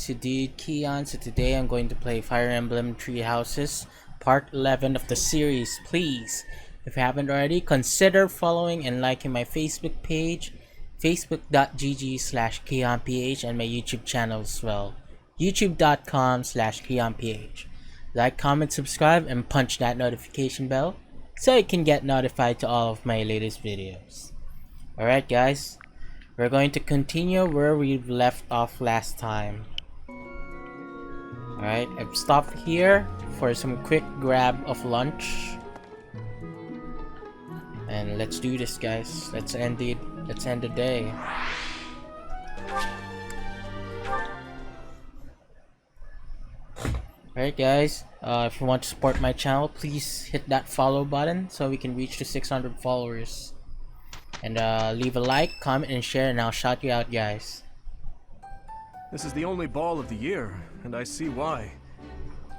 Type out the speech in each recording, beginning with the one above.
it's your dude Keon. So today I'm going to play Fire Emblem Three Houses, part 11 of the series. Please, if you haven't already, consider following and liking my Facebook page, facebook.gg/KeonPH, and my YouTube channel as well, youtube.com/KeonPH. Like, comment, subscribe, and punch that notification bell so you can get notified to all of my latest videos. Alright guys, we're going to continue where we've left off last time. Alright, I've stopped here for some quick grab of lunch. And let's do this, guys. Let's end the day. Alright guys, if you want to support my channel, please hit that follow button so we can reach to 600 followers. And leave a like, comment, and share, and I'll shout you out, guys. This is the only ball of the year, and I see why.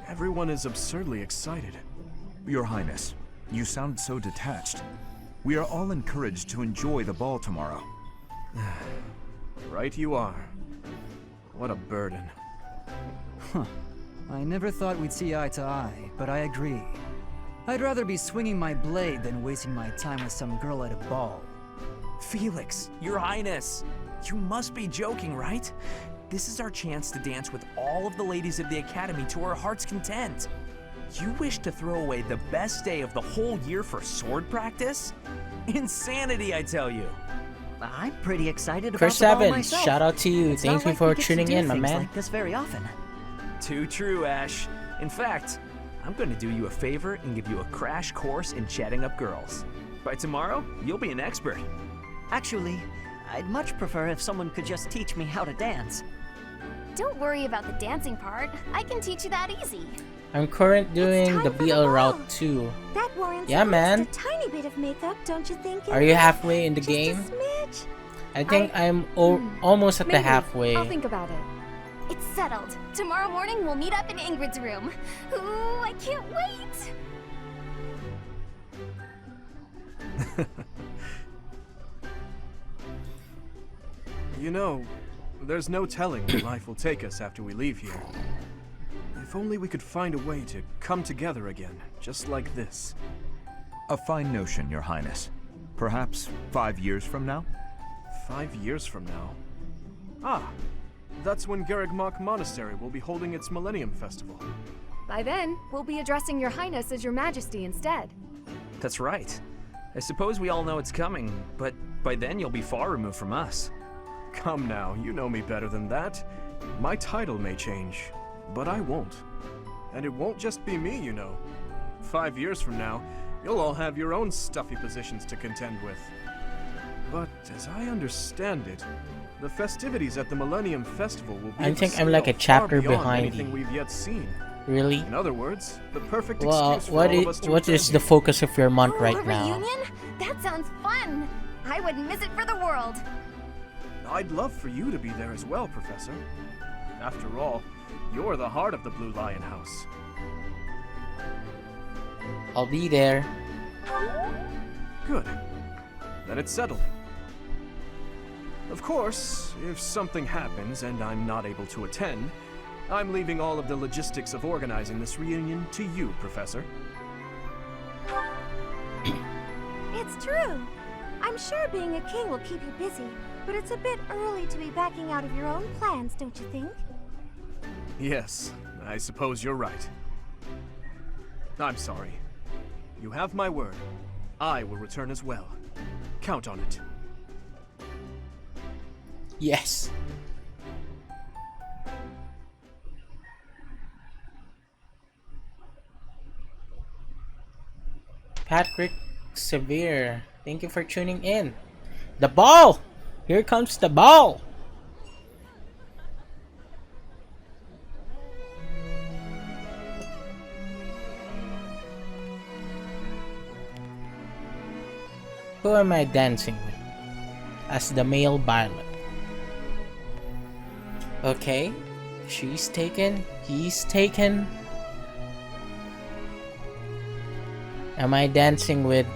Everyone is absurdly excited. Your Highness, you sound so detached. We are all encouraged to enjoy the ball tomorrow. Right you are. What a burden. Huh. I never thought we'd see eye to eye, but I agree. I'd rather be swinging my blade than wasting my time with some girl at a ball. Felix, Your Highness, you must be joking, right? This is our chance to dance with all of the ladies of the Academy to our heart's content. You wish to throw away the best day of the whole year for sword practice? Insanity, I tell you. I'm pretty excited about Chris the ball Evans, myself. shout out to you. It's Thank not you like for we get to tuning do in, my things man. like this very often. Too true, Ash. In fact, I'm going to do you a favor and give you a crash course in chatting up girls. By tomorrow, you'll be an expert. Actually, I'd much prefer if someone could just teach me how to dance. Don't worry about the dancing part. I can teach you that easy. I'm current doing time the for the BL ball. route 2. That warrants Yeah, man. just a tiny bit of makeup, don't you think? Are you halfway in the Just game? A smidge? I think I'm almost at the Maybe. halfway. I'll think about it. It's settled. Tomorrow morning we'll meet up in Ingrid's room. Ooh, I can't wait! You know, there's no telling where life will take us after we leave here. If only we could find a way to come together again, just like this. A fine notion, Your Highness. Perhaps 5 years from now? 5 years from now. Ah, that's when Garrigmach Monastery will be holding its Millennium Festival. By then, we'll be addressing Your Highness as Your Majesty instead. That's right. I suppose we all know it's coming, but by then you'll be far removed from us. Come now, you know me better than that. My title may change, but I won't. And it won't just be me, you know. 5 years from now, you'll all have your own stuffy positions to contend with. But as I understand it, the festivities at the Millennium Festival will be I think I'm like a chapter behind anything you. we've yet seen. Really? In other words, the perfect Well, excuse for all of us to what is return the here. focus of your month Oh, right a now? reunion? That sounds fun! I wouldn't miss it for the world. I'd love for you to be there as well, Professor. After all, you're the heart of the Blue Lion House. I'll be there. Good. Then it's settled. Of course, if something happens and I'm not able to attend, I'm leaving all of the logistics of organizing this reunion to you, Professor. It's true. I'm sure being a king will keep you busy, but it's a bit early to be backing out of your own plans, don't you think? Yes, I suppose you're right. I'm sorry. You have my word. I will return as well. Count on it. Yes. Patrick Severe, thank you for tuning in. The ball! Here comes the ball! Who am I dancing with? As the male Violet. Okay, she's taken, he's taken. Am I dancing with...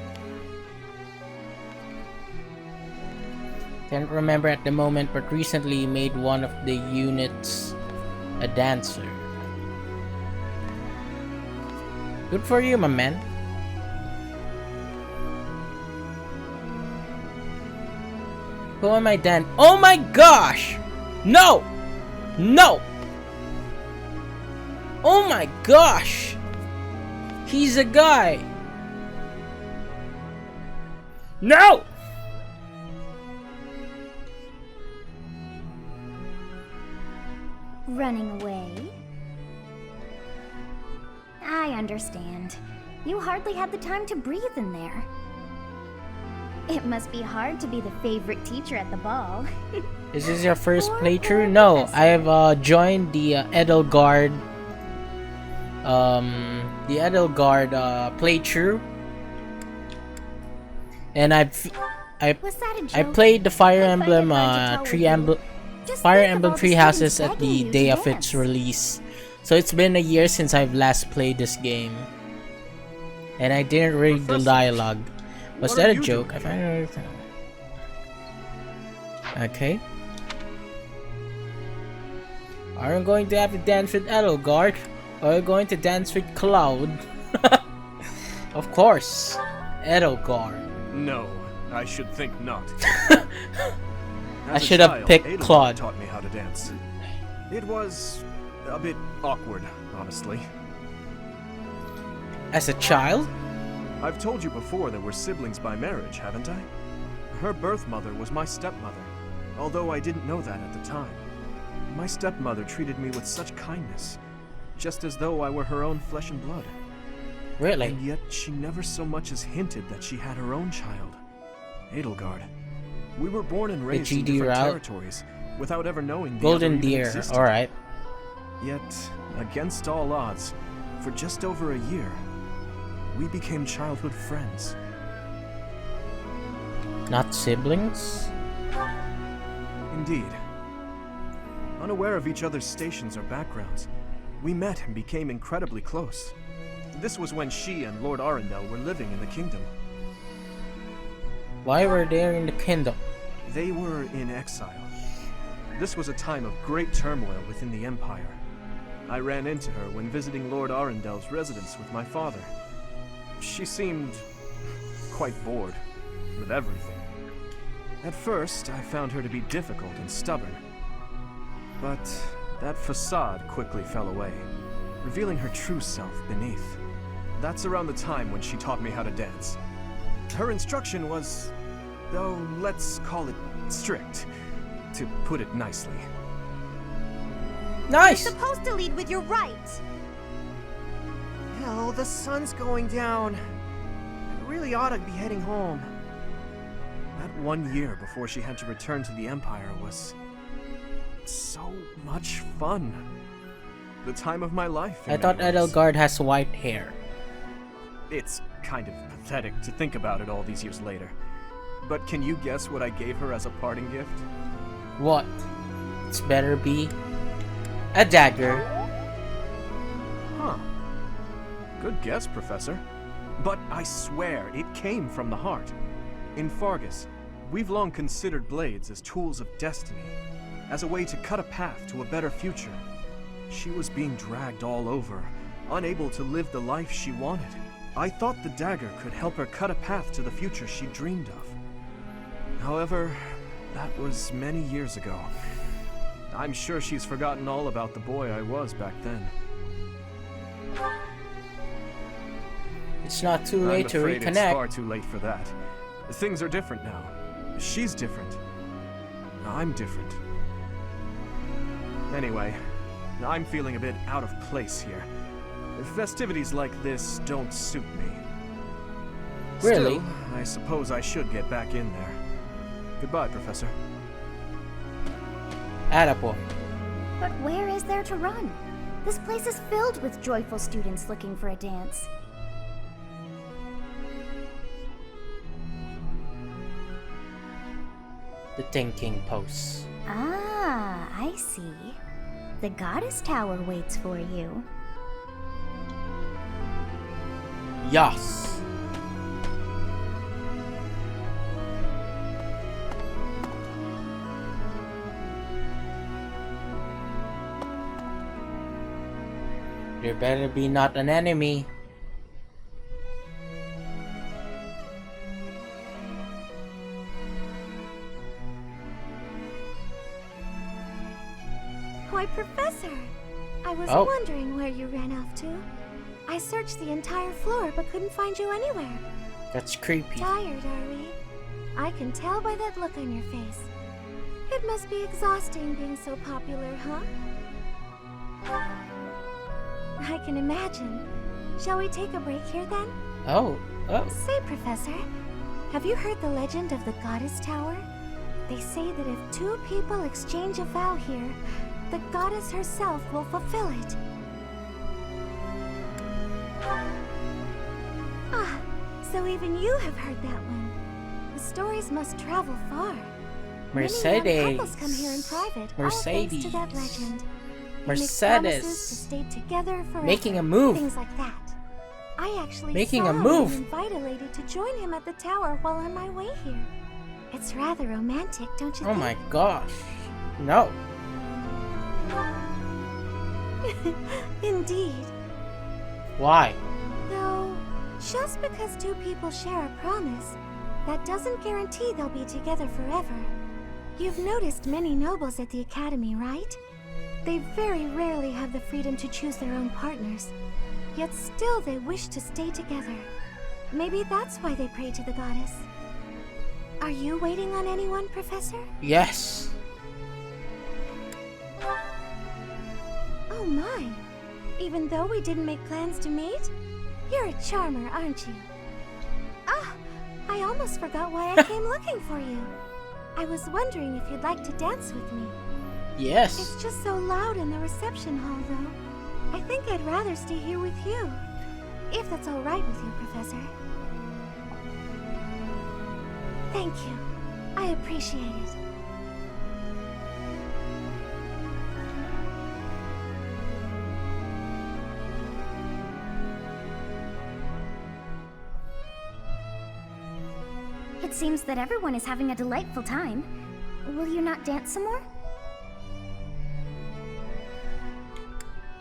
Can't remember at the moment, but recently made one of the units a dancer. Good for you, my man. Who am I then? Oh my gosh! No! No! Oh my gosh! He's a guy! No! Running away? I understand. You hardly had the time to breathe in there. It must be hard to be the favorite teacher at the ball. Is this your first playthrough? No, I have joined the Edelgard playthrough, and I played the Fire Emblem Fire Emblem Three Houses at the day of its release. So it's been a year since I've last played this game, and I didn't read the dialogue. Was that a joke? I find it. Okay. Are you going to have to dance with Edelgard? Or are you going to dance with Cloud? Of course, Edelgard. No, I should think not. I should have picked Claude. Taught me how to dance. It was a bit awkward, honestly. As a child? I've told you before that we're siblings by marriage, haven't I? Her birth mother was my stepmother, although I didn't know that at the time. My stepmother treated me with such kindness, just as though I were her own flesh and blood. Really? And yet she never so much as hinted that she had her own child, Edelgard. We were born and raised in different territories, without ever knowing the Golden other even Deer, existed. alright. Yet, against all odds, for just over a year, we became childhood friends. Not siblings? Indeed. Unaware of each other's stations or backgrounds, we met and became incredibly close. This was when she and Lord Arundel were living in the kingdom. Why were they in the kingdom? They were in exile. This was a time of great turmoil within the Empire. I ran into her when visiting Lord Arundel's residence with my father. She seemed quite bored with everything. At first, I found her to be difficult and stubborn. But that facade quickly fell away, revealing her true self beneath. That's around the time when she taught me how to dance. Her instruction was, though let's call it strict, to put it nicely. Nice! You're supposed to lead with your right. Oh, the sun's going down. I really ought to be heading home. That 1 year before she had to return to the Empire was so much fun. The time of my life. I thought Edelgard has white hair. It's kind of pathetic to think about it all these years later. But can you guess what I gave her as a parting gift? What? It's better be a dagger. Huh. Good guess, Professor. But I swear it came from the heart. In Fargus, we've long considered blades as tools of destiny, as a way to cut a path to a better future. She was being dragged all over, unable to live the life she wanted. I thought the dagger could help her cut a path to the future she dreamed of. However, that was many years ago. I'm sure she's forgotten all about the boy I was back then. It's not too late to I'm afraid reconnect. It's far too late for that. Things are different now. She's different. I'm different. Anyway, I'm feeling a bit out of place here. Festivities like this don't suit me. Really? Still, I suppose I should get back in there. Goodbye, Professor. Attaboy. But where is there to run? This place is filled with joyful students looking for a dance. The thinking pose. Ah, I see. The Goddess Tower waits for you. Yes. There better be not an enemy. Why, Professor! I was Oh. wondering where you ran off to. I searched the entire floor but couldn't find you anywhere. That's creepy. Tired, are we? I can tell by that look on your face. It must be exhausting being so popular, huh? I can imagine. Shall we take a break here then? Oh. Say, Professor, have you heard the legend of the Goddess Tower? They say that if two people exchange a vow here, the goddess herself will fulfill it. Ah, so even you have heard that one. The stories must travel far. Mercedes. Many young couples come here in private, all thanks to that legend. They make Mercedes. promises to stay together forever. Making a move. Things like that. I actually Making saw a move. him invite a lady to join him at the tower while on my way here. It's rather romantic, don't you Oh think? my gosh. No. Indeed. Why? Though, just because two people share a promise, that doesn't guarantee they'll be together forever. You've noticed many nobles at the academy, right? They very rarely have the freedom to choose their own partners. Yet still they wish to stay together. Maybe that's why they pray to the goddess. Are you waiting on anyone, Professor? Yes. Oh my! Even though we didn't make plans to meet? You're a charmer, aren't you? Ah! I almost forgot why I came looking for you. I was wondering if you'd like to dance with me. Yes. It's just so loud in the reception hall, though. I think I'd rather stay here with you. If that's all right with you, Professor. Thank you. I appreciate it. It seems that everyone is having a delightful time. Will you not dance some more?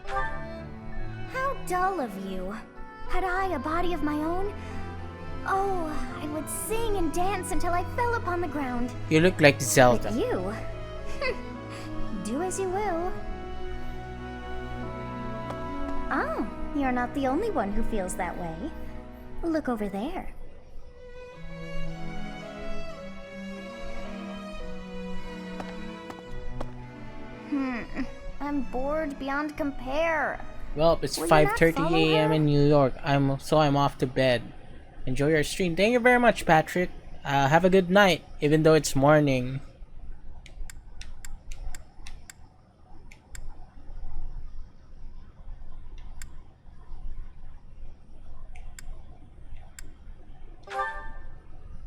How dull of you. Had I a body of my own? Oh, I would sing and dance until I fell upon the ground. You look like Zelda. But you? Do as you will. Oh, you're not the only one who feels that way. Look over there. I'm bored beyond compare. Well, it's Will you not 5:30 follow a.m. her? in New York. I'm off to bed. Enjoy your stream. Thank you very much, Patrick. Have a good night, even though it's morning.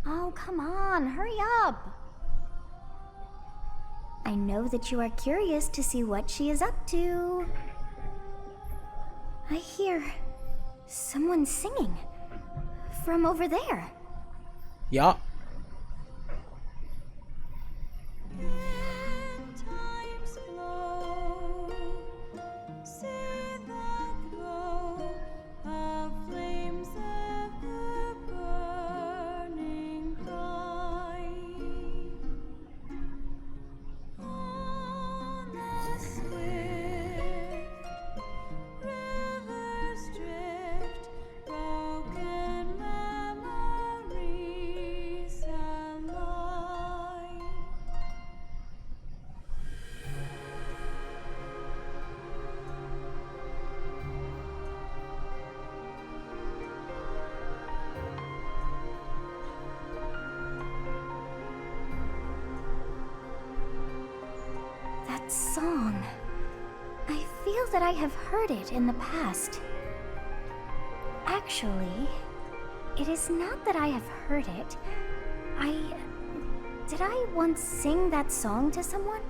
Oh, come on, hurry up. I know that you are curious to see what she is up to. I hear someone singing from over there. Yeah. That song. I feel that I have heard it in the past. Actually, it is not that I have heard it. Did I once sing that song to someone?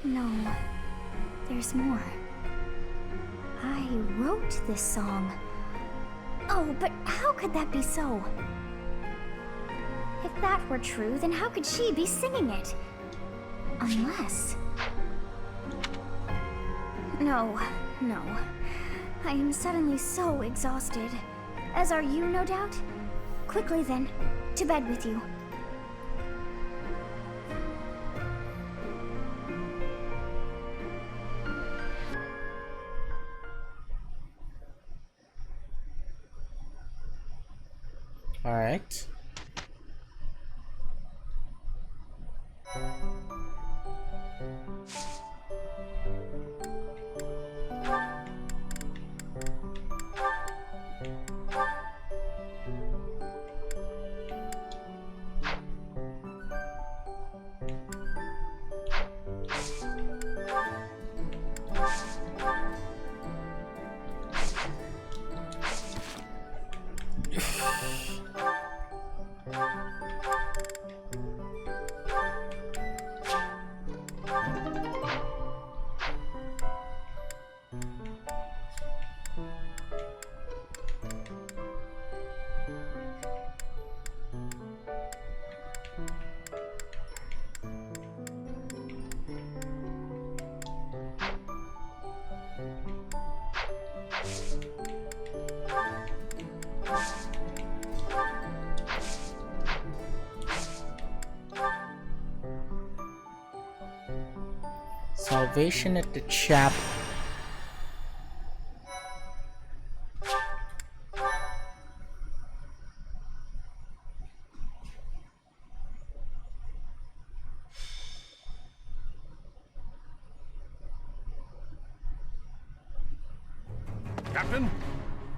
No, there's more. I wrote this song. Oh, but how could that be so? If that were true, then how could she be singing it? Unless... No, No. I am suddenly so exhausted. As are you, no doubt? Quickly then, to bed with you. Alright. Salvation at the chapel. Captain?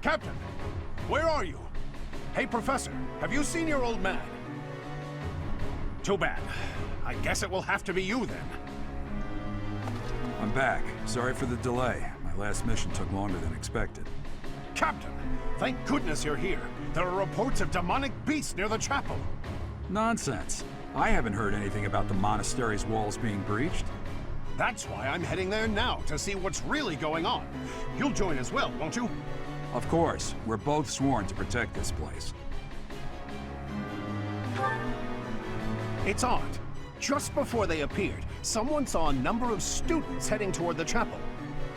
Captain! Where are you? Hey, Professor, have you seen your old man? Too bad. I guess it will have to be you then. I'm back. Sorry for the delay. My last mission took longer than expected. Captain, thank goodness you're here. There are reports of demonic beasts near the chapel. Nonsense. I haven't heard anything about the monastery's walls being breached. That's why I'm heading there now, to see what's really going on. You'll join as well, won't you? Of course. We're both sworn to protect this place. It's odd. Just before they appeared, someone saw a number of students heading toward the chapel.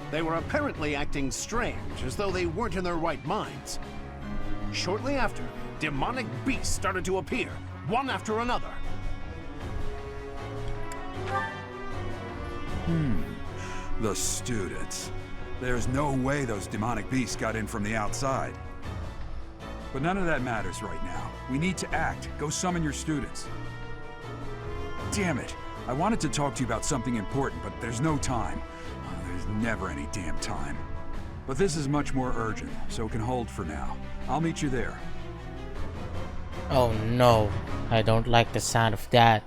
They were apparently acting strange, as though they weren't in their right minds. Shortly after, demonic beasts started to appear, one after another. The students. There's no way those demonic beasts got in from the outside. But none of that matters right now. We need to act. Go summon your students. Damn it. I wanted to talk to you about something important, but there's no time. There's never any damn time. But this is much more urgent, so it can hold for now. I'll meet you there. Oh no, I don't like the sound of that.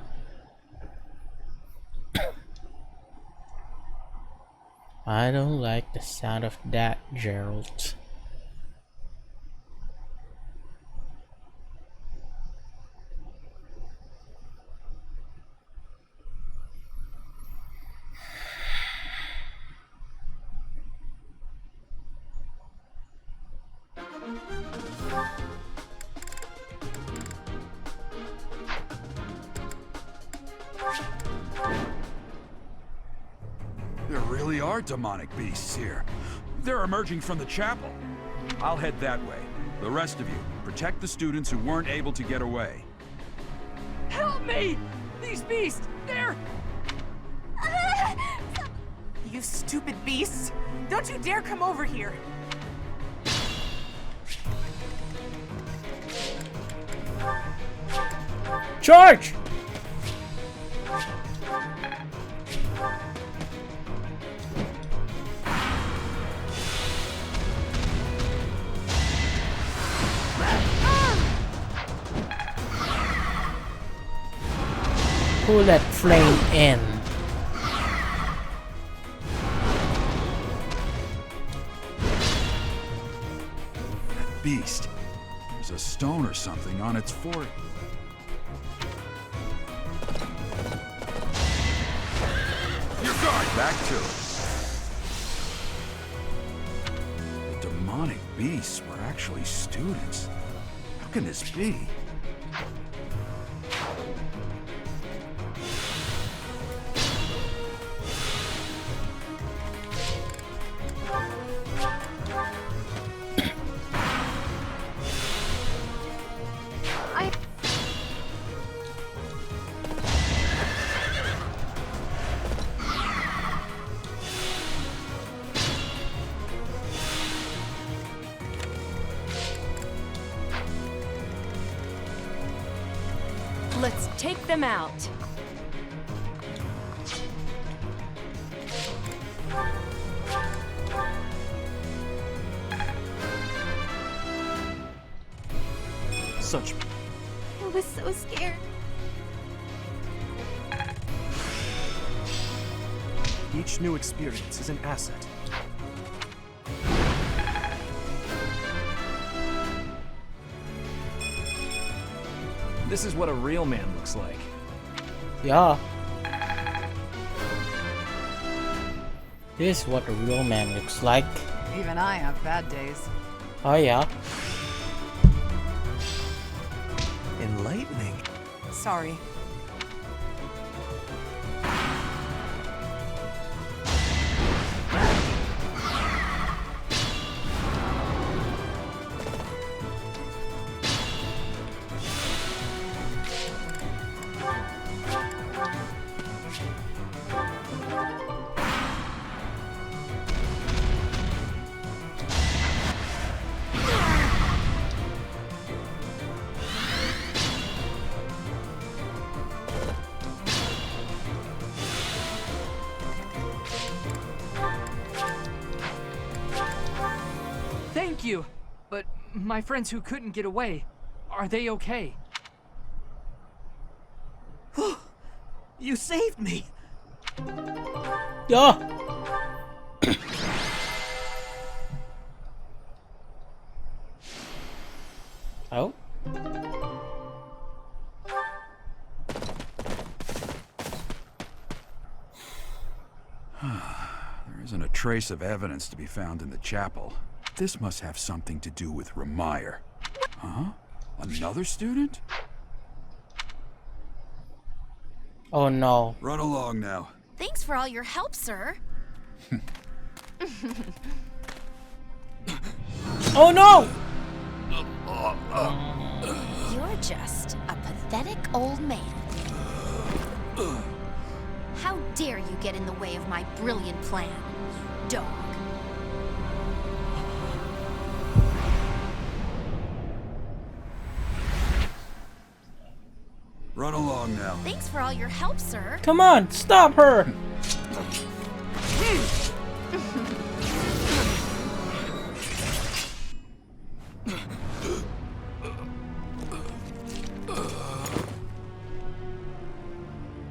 I don't like the sound of that, Gerald. There really are demonic beasts here. They're emerging from the chapel. I'll head that way. The rest of you, protect the students who weren't able to get away. Help me! These beasts, they're... You stupid beasts! Don't you dare come over here! Charge! Pull that flame in. That beast. There's a stone or something on its forehead. Your guard! Back to it. The demonic beasts were actually students. How can this be? take them out. Such... I was so scared. Each new experience is an asset. This is what a real man looks like. Yeah. This is what a real man looks like. Even I have bad days. Oh yeah. Enlightening. Sorry. Thank you! But my friends who couldn't get away, are they okay? You saved me! Yeah. Oh. There isn't a trace of evidence to be found in the chapel. This must have something to do with Ramire. Huh? Another student? Oh no. Run along now. Thanks for all your help, sir. Oh no! You're just a pathetic old man. How dare you get in the way of my brilliant plan, dog. Run along now. Thanks for all your help, sir. Come on, stop her!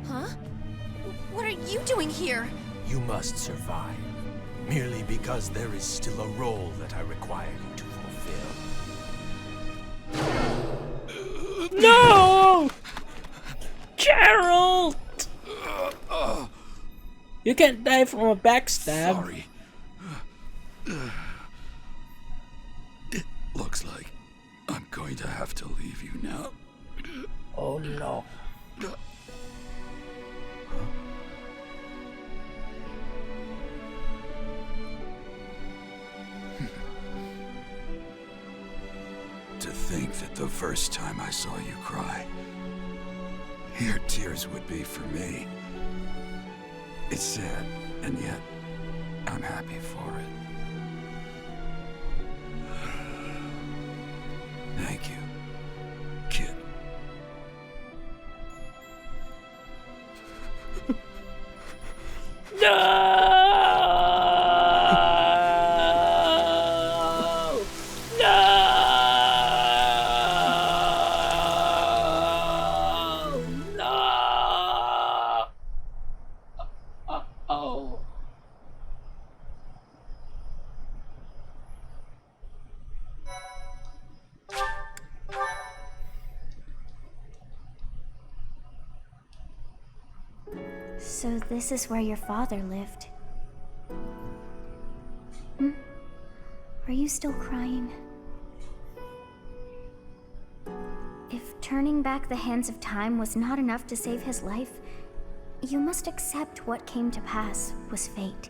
Huh? What are you doing here? You must survive, merely because there is still a role that I require you to fulfill. No! Gerald! You can't die from a backstab. Sorry. It looks like I'm going to have to leave you now. Oh no. To think that the first time I saw you cry, your tears would be for me. It's sad, and yet I'm happy for it. Thank you, kid. So this is where your father lived. Hmm? Are you still crying? If turning back the hands of time was not enough to save his life, you must accept what came to pass was fate.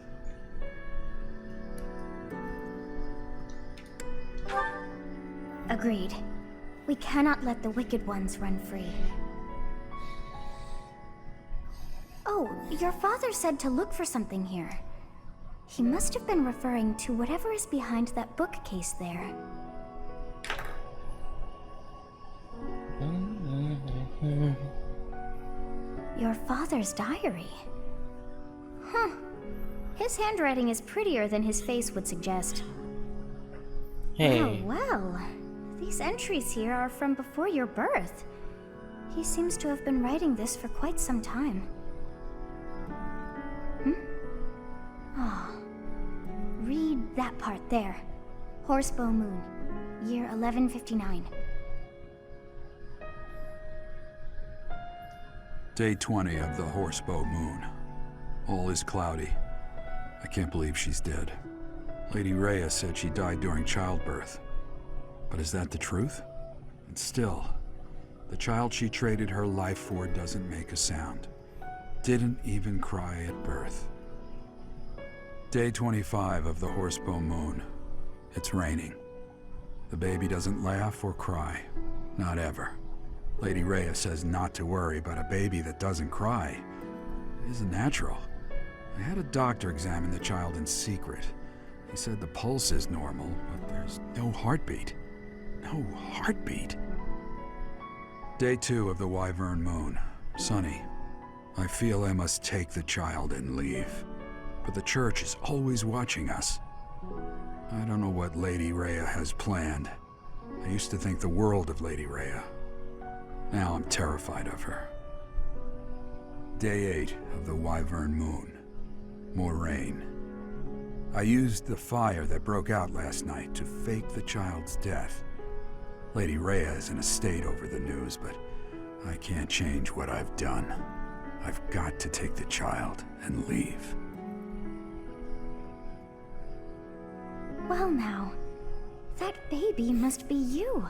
Agreed. We cannot let the wicked ones run free. Oh, your father said to look for something here. He must have been referring to whatever is behind that bookcase there. Your father's diary. Huh. His handwriting is prettier than his face would suggest. Hey. Oh, well. These entries here are from before your birth. He seems to have been writing this for quite some time. Oh. Read that part there. Horsebow Moon, year 1159. Day 20 of the Horsebow Moon. All is cloudy. I can't believe she's dead. Lady Rhea said she died during childbirth. But is that the truth? And still, the child she traded her life for doesn't make a sound. Didn't even cry at birth. Day 25 of the Horsebow Moon. It's raining. The baby doesn't laugh or cry. Not ever. Lady Rhea says not to worry, but a baby that doesn't cry isn't natural. I had a doctor examine the child in secret. He said the pulse is normal, but there's no heartbeat. No heartbeat. Day 2 of the Wyvern Moon. Sunny. I feel I must take the child and leave. But the church is always watching us. I don't know what Lady Rhea has planned. I used to think the world of Lady Rhea. Now I'm terrified of her. Day 8 of the Wyvern Moon. More rain. I used the fire that broke out last night to fake the child's death. Lady Rhea is in a state over the news, but I can't change what I've done. I've got to take the child and leave. Well now, that baby must be you.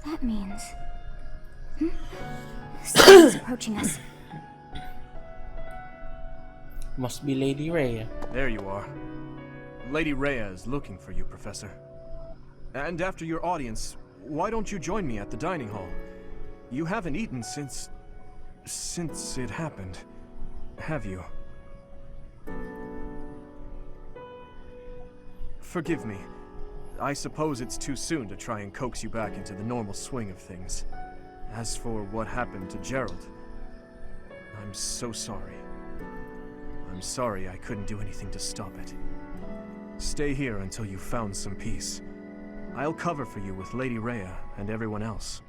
That means... Someone's approaching us. Must be Lady Rhea. There you are. Lady Rhea is looking for you, Professor. And after your audience, why don't you join me at the dining hall? You haven't eaten since it happened, have you? Forgive me. I suppose it's too soon to try and coax you back into the normal swing of things. As for what happened to Gerald, I'm so sorry. I'm sorry I couldn't do anything to stop it. Stay here until you've found some peace. I'll cover for you with Lady Rhea and everyone else.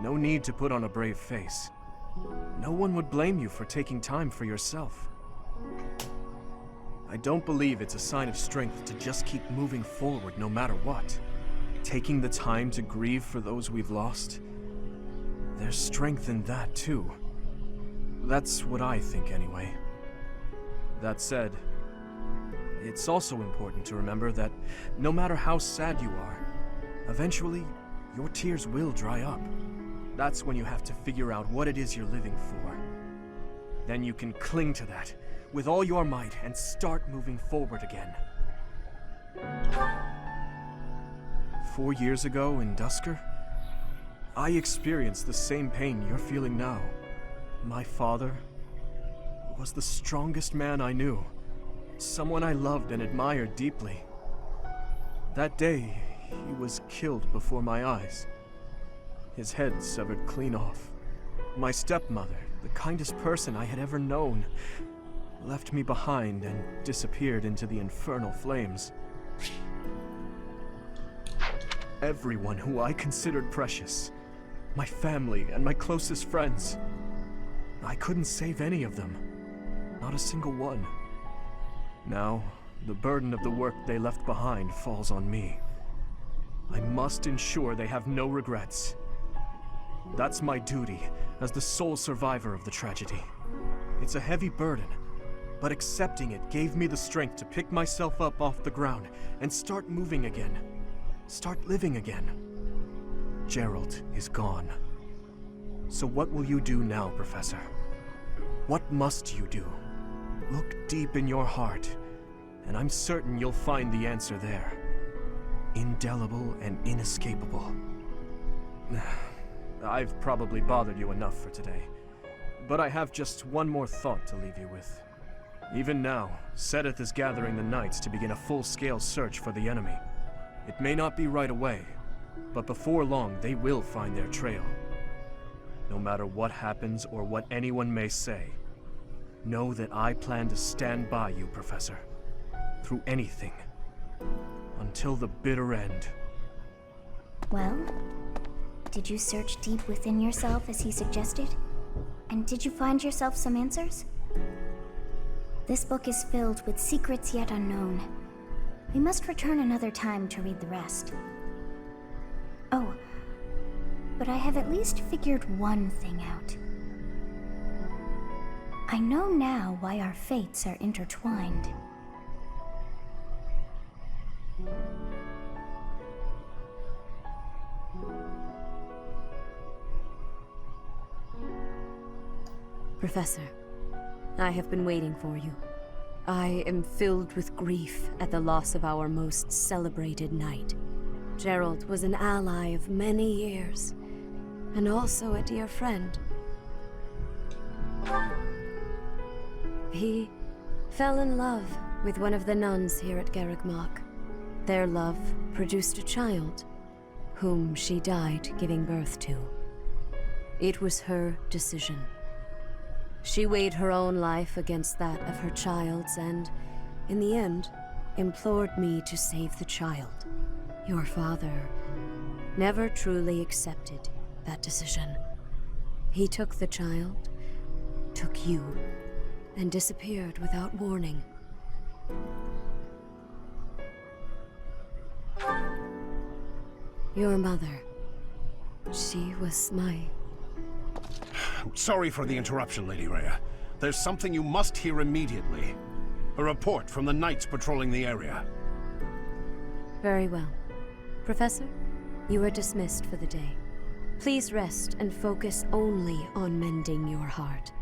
No need to put on a brave face. No one would blame you for taking time for yourself. I don't believe it's a sign of strength to just keep moving forward no matter what. Taking the time to grieve for those we've lost. There's strength in that too. That's what I think anyway. That said, it's also important to remember that no matter how sad you are, eventually your tears will dry up. That's when you have to figure out what it is you're living for. Then you can cling to that with all your might and start moving forward again. 4 years ago in Dusker, I experienced the same pain you're feeling now. My father was the strongest man I knew, someone I loved and admired deeply. That day, he was killed before my eyes. His head severed clean off. My stepmother, the kindest person I had ever known, left me behind and disappeared into the infernal flames. Everyone who I considered precious, my family and my closest friends, I couldn't save any of them. Not a single one. Now, the burden of the work they left behind falls on me. I must ensure they have no regrets. That's my duty as the sole survivor of the tragedy. It's a heavy burden, but accepting it gave me the strength to pick myself up off the ground and start moving again. Start living again. Gerald is gone. So what will you do now, Professor? What must you do? Look deep in your heart, and I'm certain you'll find the answer there. Indelible and inescapable. I've probably bothered you enough for today, but I have just one more thought to leave you with. Even now, Sedith is gathering the knights to begin a full-scale search for the enemy. It may not be right away, But before long, they will find their trail. No matter what happens or what anyone may say, know that I plan to stand by you, Professor. Through anything. Until the bitter end. Well, did you search deep within yourself as he suggested? And did you find yourself some answers? This book is filled with secrets yet unknown. We must return another time to read the rest. Oh, but I have at least figured one thing out. I know now why our fates are intertwined. Professor, I have been waiting for you. I am filled with grief at the loss of our most celebrated knight. Gerald was an ally of many years, and also a dear friend. He fell in love with one of the nuns here at Garreg-Mach. Their love produced a child, whom she died giving birth to. It was her decision. She weighed her own life against that of her child's and, in the end, implored me to save the child. Your father never truly accepted that decision. He took the child, took you, and disappeared without warning. Your mother, she was my... Sorry for the interruption, Lady Rhea. There's something you must hear immediately. A report from the knights patrolling the area. Very well. Professor, you are dismissed for the day. Please rest and focus only on mending your heart.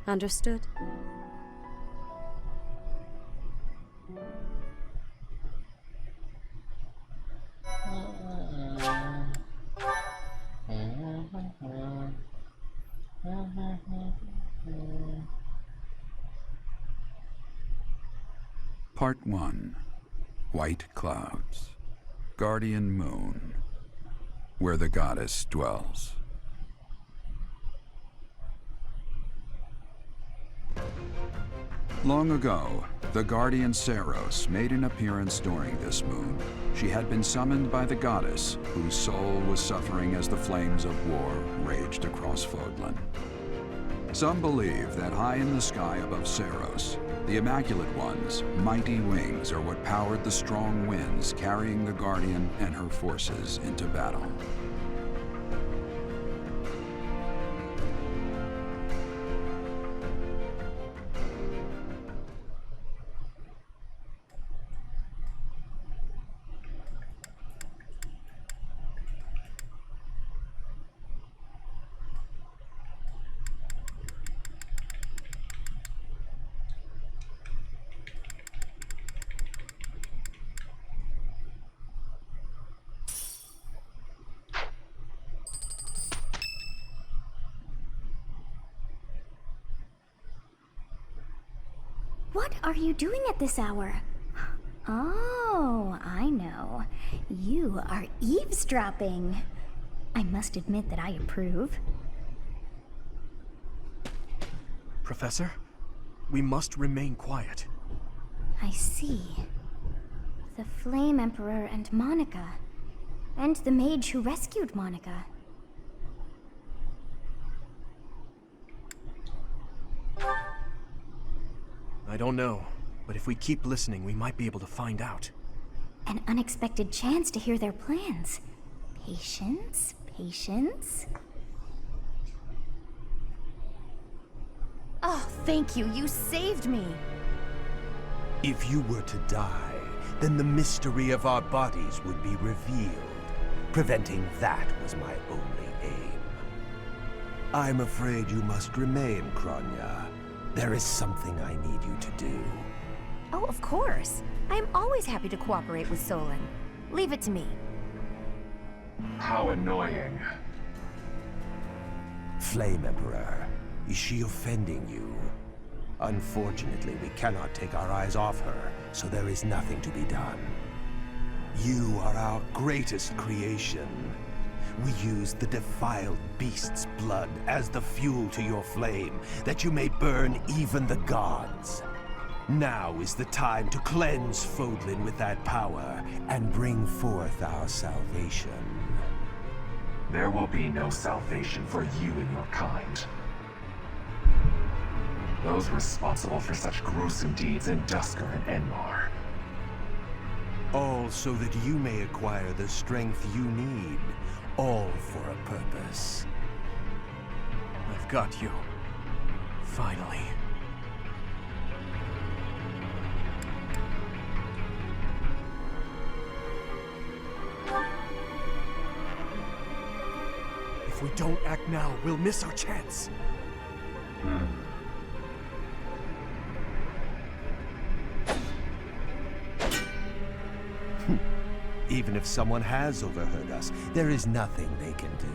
Understood? Part 1. White Clouds. Guardian Moon. Where the goddess dwells. Long ago, the guardian Seiros made an appearance during this moon. She had been summoned by the goddess, whose soul was suffering as the flames of war raged across Fodlan. Some believe that high in the sky above Seiros, the Immaculate One's mighty wings are what powered the strong winds carrying the Guardian and her forces into battle. What are you doing at this hour? Oh, I know. You are eavesdropping. I must admit that I approve. Professor, we must remain quiet. I see. The Flame Emperor and Monica. And the mage who rescued Monica. I don't know, but if we keep listening, we might be able to find out. An unexpected chance to hear their plans. Patience, patience. Oh, thank you. You saved me. If you were to die, then the mystery of our bodies would be revealed. Preventing that was my only aim. I'm afraid you must remain, Kronya. There is something I need you to do. Oh, of course. I'm always happy to cooperate with Solon. Leave it to me. How annoying. Flame Emperor, is she offending you? Unfortunately, we cannot take our eyes off her, so there is nothing to be done. You are our greatest creation. We use the defiled beast's blood as the fuel to your flame, that you may burn even the gods. Now is the time to cleanse Fodlan with that power and bring forth our salvation. There will be no salvation for you and your kind. Those responsible for such gruesome deeds in Dusker and Enmar. All so that you may acquire the strength you need, all for a purpose. I've got you. Finally. If we don't act now, we'll miss our chance. Even if someone has overheard us, there is nothing they can do.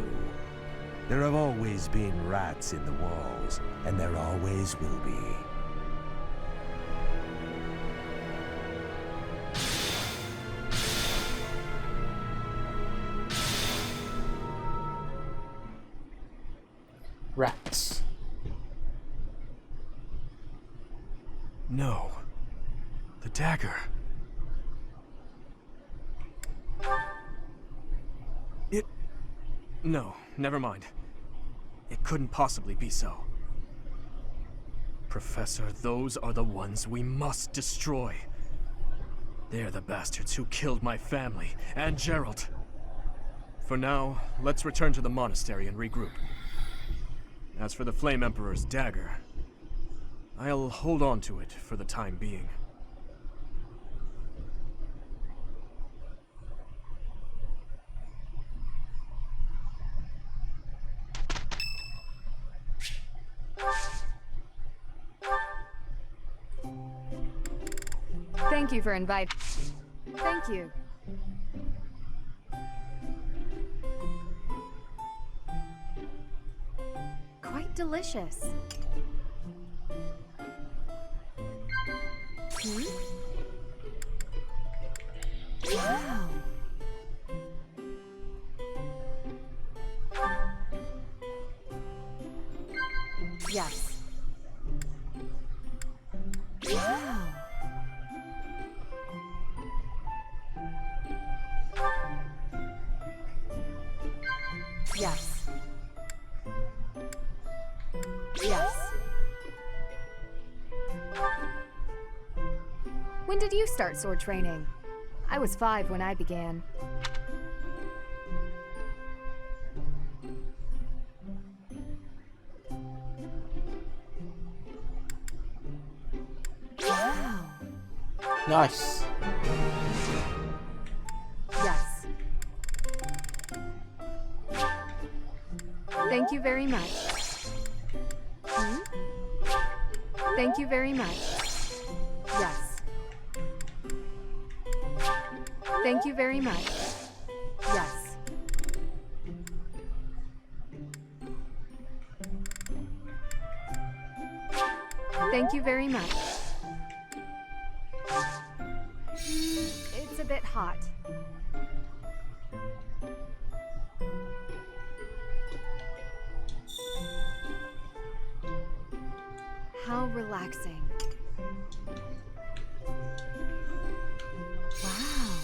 There have always been rats in the walls, and there always will be. Rats. No. The dagger. No, never mind. It couldn't possibly be so. Professor, those are the ones we must destroy. They're the bastards who killed my family and Gerald. For now, let's return to the monastery and regroup. As for the Flame Emperor's dagger, I'll hold on to it for the time being. Thank you for inviting. Thank you. Quite delicious. Wow. Yes. Wow. Yes. Yes. When did you start sword training? I was 5 when I began. Wow. Nice. Yes. Thank you very much. Thank you very much. Yes. Thank you very much. Yes. Thank you very much. It's a bit hot. How relaxing. Wow.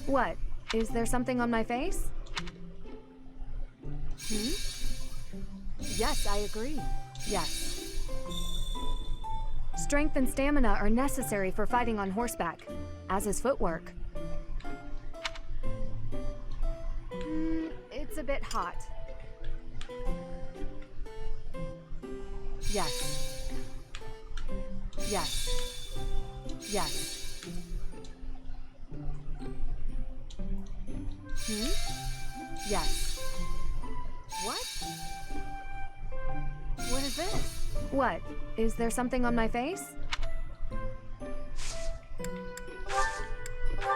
What? Is there something on my face? Yes, I agree. Yes. Strength and stamina are necessary for fighting on horseback, as is footwork. It's a bit hot. Yes. Yes. Yes. Yes. What? What is this? What? Is there something on my face?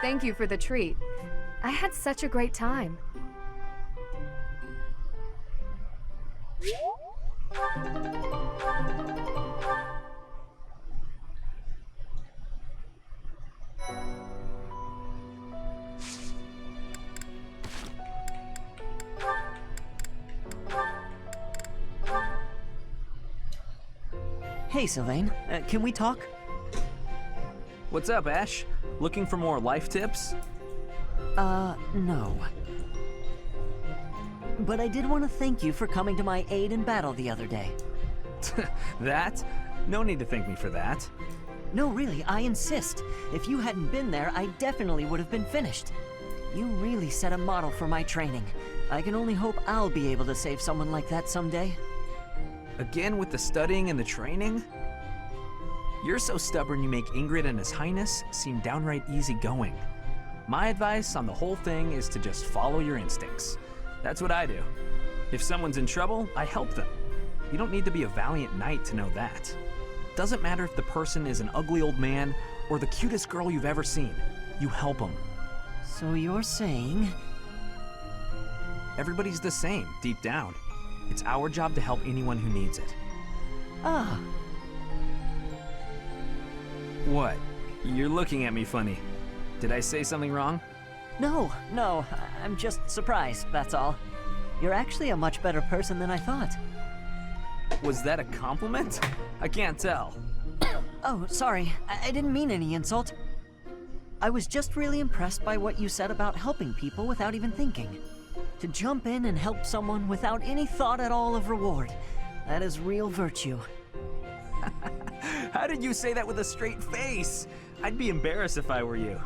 Thank you for the treat. I had such a great time. Hey, Sylvain. Can we talk? What's up, Ash? Looking for more life tips? No. But I did want to thank you for coming to my aid in battle the other day. That? No need to thank me for that. No, really, I insist. If you hadn't been there, I definitely would have been finished. You really set a model for my training. I can only hope I'll be able to save someone like that someday. Again with the studying and the training? You're so stubborn you make Ingrid and His Highness seem downright easygoing. My advice on the whole thing is to just follow your instincts. That's what I do. If someone's in trouble, I help them. You don't need to be a valiant knight to know that. Doesn't matter if the person is an ugly old man or the cutest girl you've ever seen. You help them. So you're saying... Everybody's the same, deep down. It's our job to help anyone who needs it. Ah. What? You're looking at me funny. Did I say something wrong? No, I'm just surprised, that's all. You're actually a much better person than I thought. Was that a compliment? I can't tell. Oh, sorry. I didn't mean any insult. I was just really impressed by what you said about helping people without even thinking. To jump in and help someone without any thought at all of reward. That is real virtue. How did you say that with a straight face? I'd be embarrassed if I were you.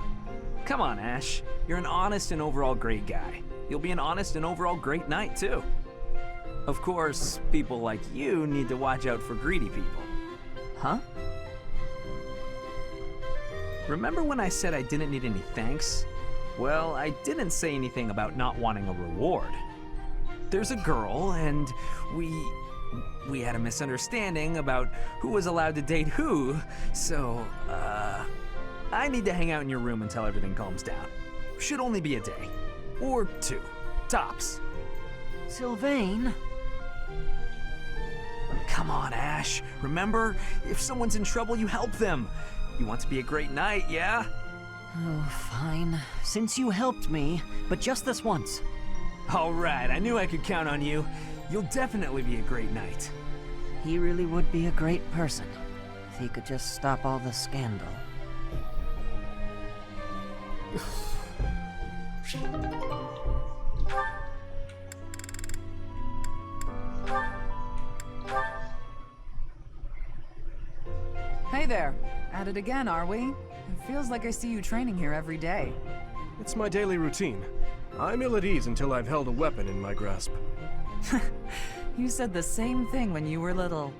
Come on, Ash. You're an honest and overall great guy. You'll be an honest and overall great knight, too. Of course, people like you need to watch out for greedy people. Huh? Remember when I said I didn't need any thanks? Well, I didn't say anything about not wanting a reward. There's a girl, and we had a misunderstanding about who was allowed to date who, so, I need to hang out in your room until everything calms down. Should only be a day. Or 2. Tops. Sylvain? Come on, Ash. Remember, if someone's in trouble, you help them. You want to be a great knight, yeah? Oh, fine. Since you helped me, but just this once. All right, I knew I could count on you. You'll definitely be a great knight. He really would be a great person, if he could just stop all the scandal. Hey there. At it again, are we? It feels like I see you training here every day. It's my daily routine. I'm ill at ease until I've held a weapon in my grasp. You said the same thing when you were little.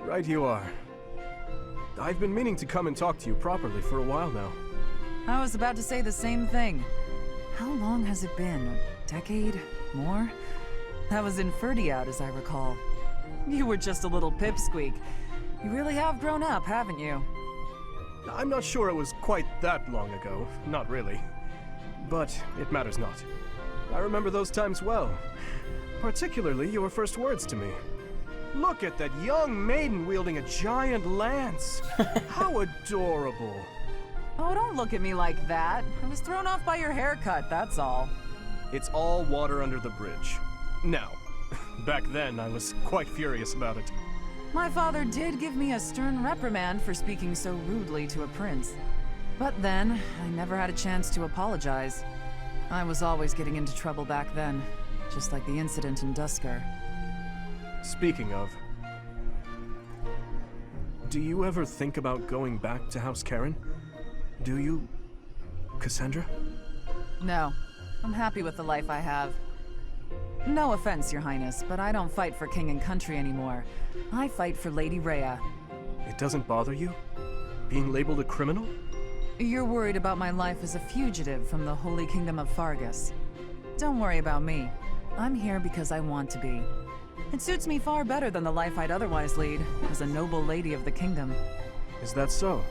Right you are. I've been meaning to come and talk to you properly for a while now. I was about to say the same thing. How long has it been? A decade? More? That was in Ferdiad, as I recall. You were just a little pipsqueak. You really have grown up, haven't you? I'm not sure it was quite that long ago. Not really. But it matters not. I remember those times well. Particularly your first words to me. Look at that young maiden wielding a giant lance. How adorable. Oh, don't look at me like that. I was thrown off by your haircut, that's all. It's all water under the bridge. Now, back then I was quite furious about it. My father did give me a stern reprimand for speaking so rudely to a prince. But then, I never had a chance to apologize. I was always getting into trouble back then, just like the incident in Dusker. Speaking of, do you ever think about going back to House Karen? Do you, Cassandra? No, I'm happy with the life I have. No offense, Your Highness, but I don't fight for king and country anymore. I fight for Lady Rhea. It doesn't bother you? Being labeled a criminal? You're worried about my life as a fugitive from the Holy Kingdom of Fargus. Don't worry about me. I'm here because I want to be. It suits me far better than the life I'd otherwise lead, as a noble lady of the kingdom. Is that so?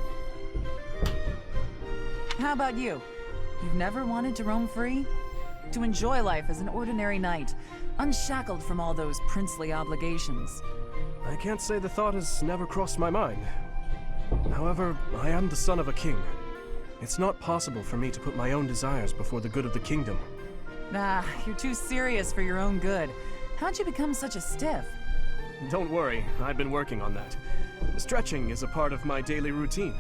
How about you? You've never wanted to roam free? To enjoy life as an ordinary knight, unshackled from all those princely obligations? I can't say the thought has never crossed my mind. However, I am the son of a king. It's not possible for me to put my own desires before the good of the kingdom. Ah, you're too serious for your own good. How'd you become such a stiff? Don't worry, I've been working on that. Stretching is a part of my daily routine.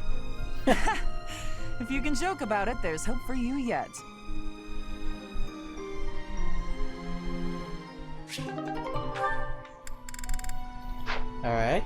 If you can joke about it, there's hope for you yet. Alright.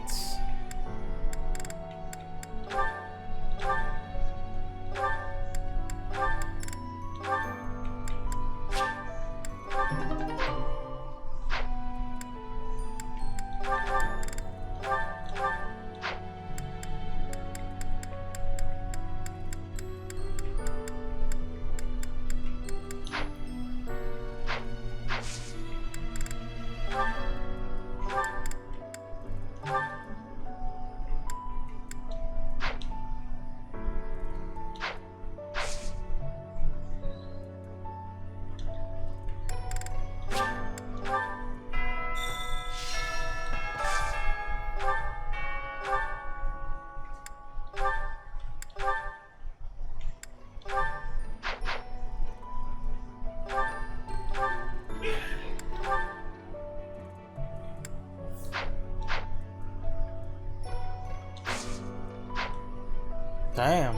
Damn.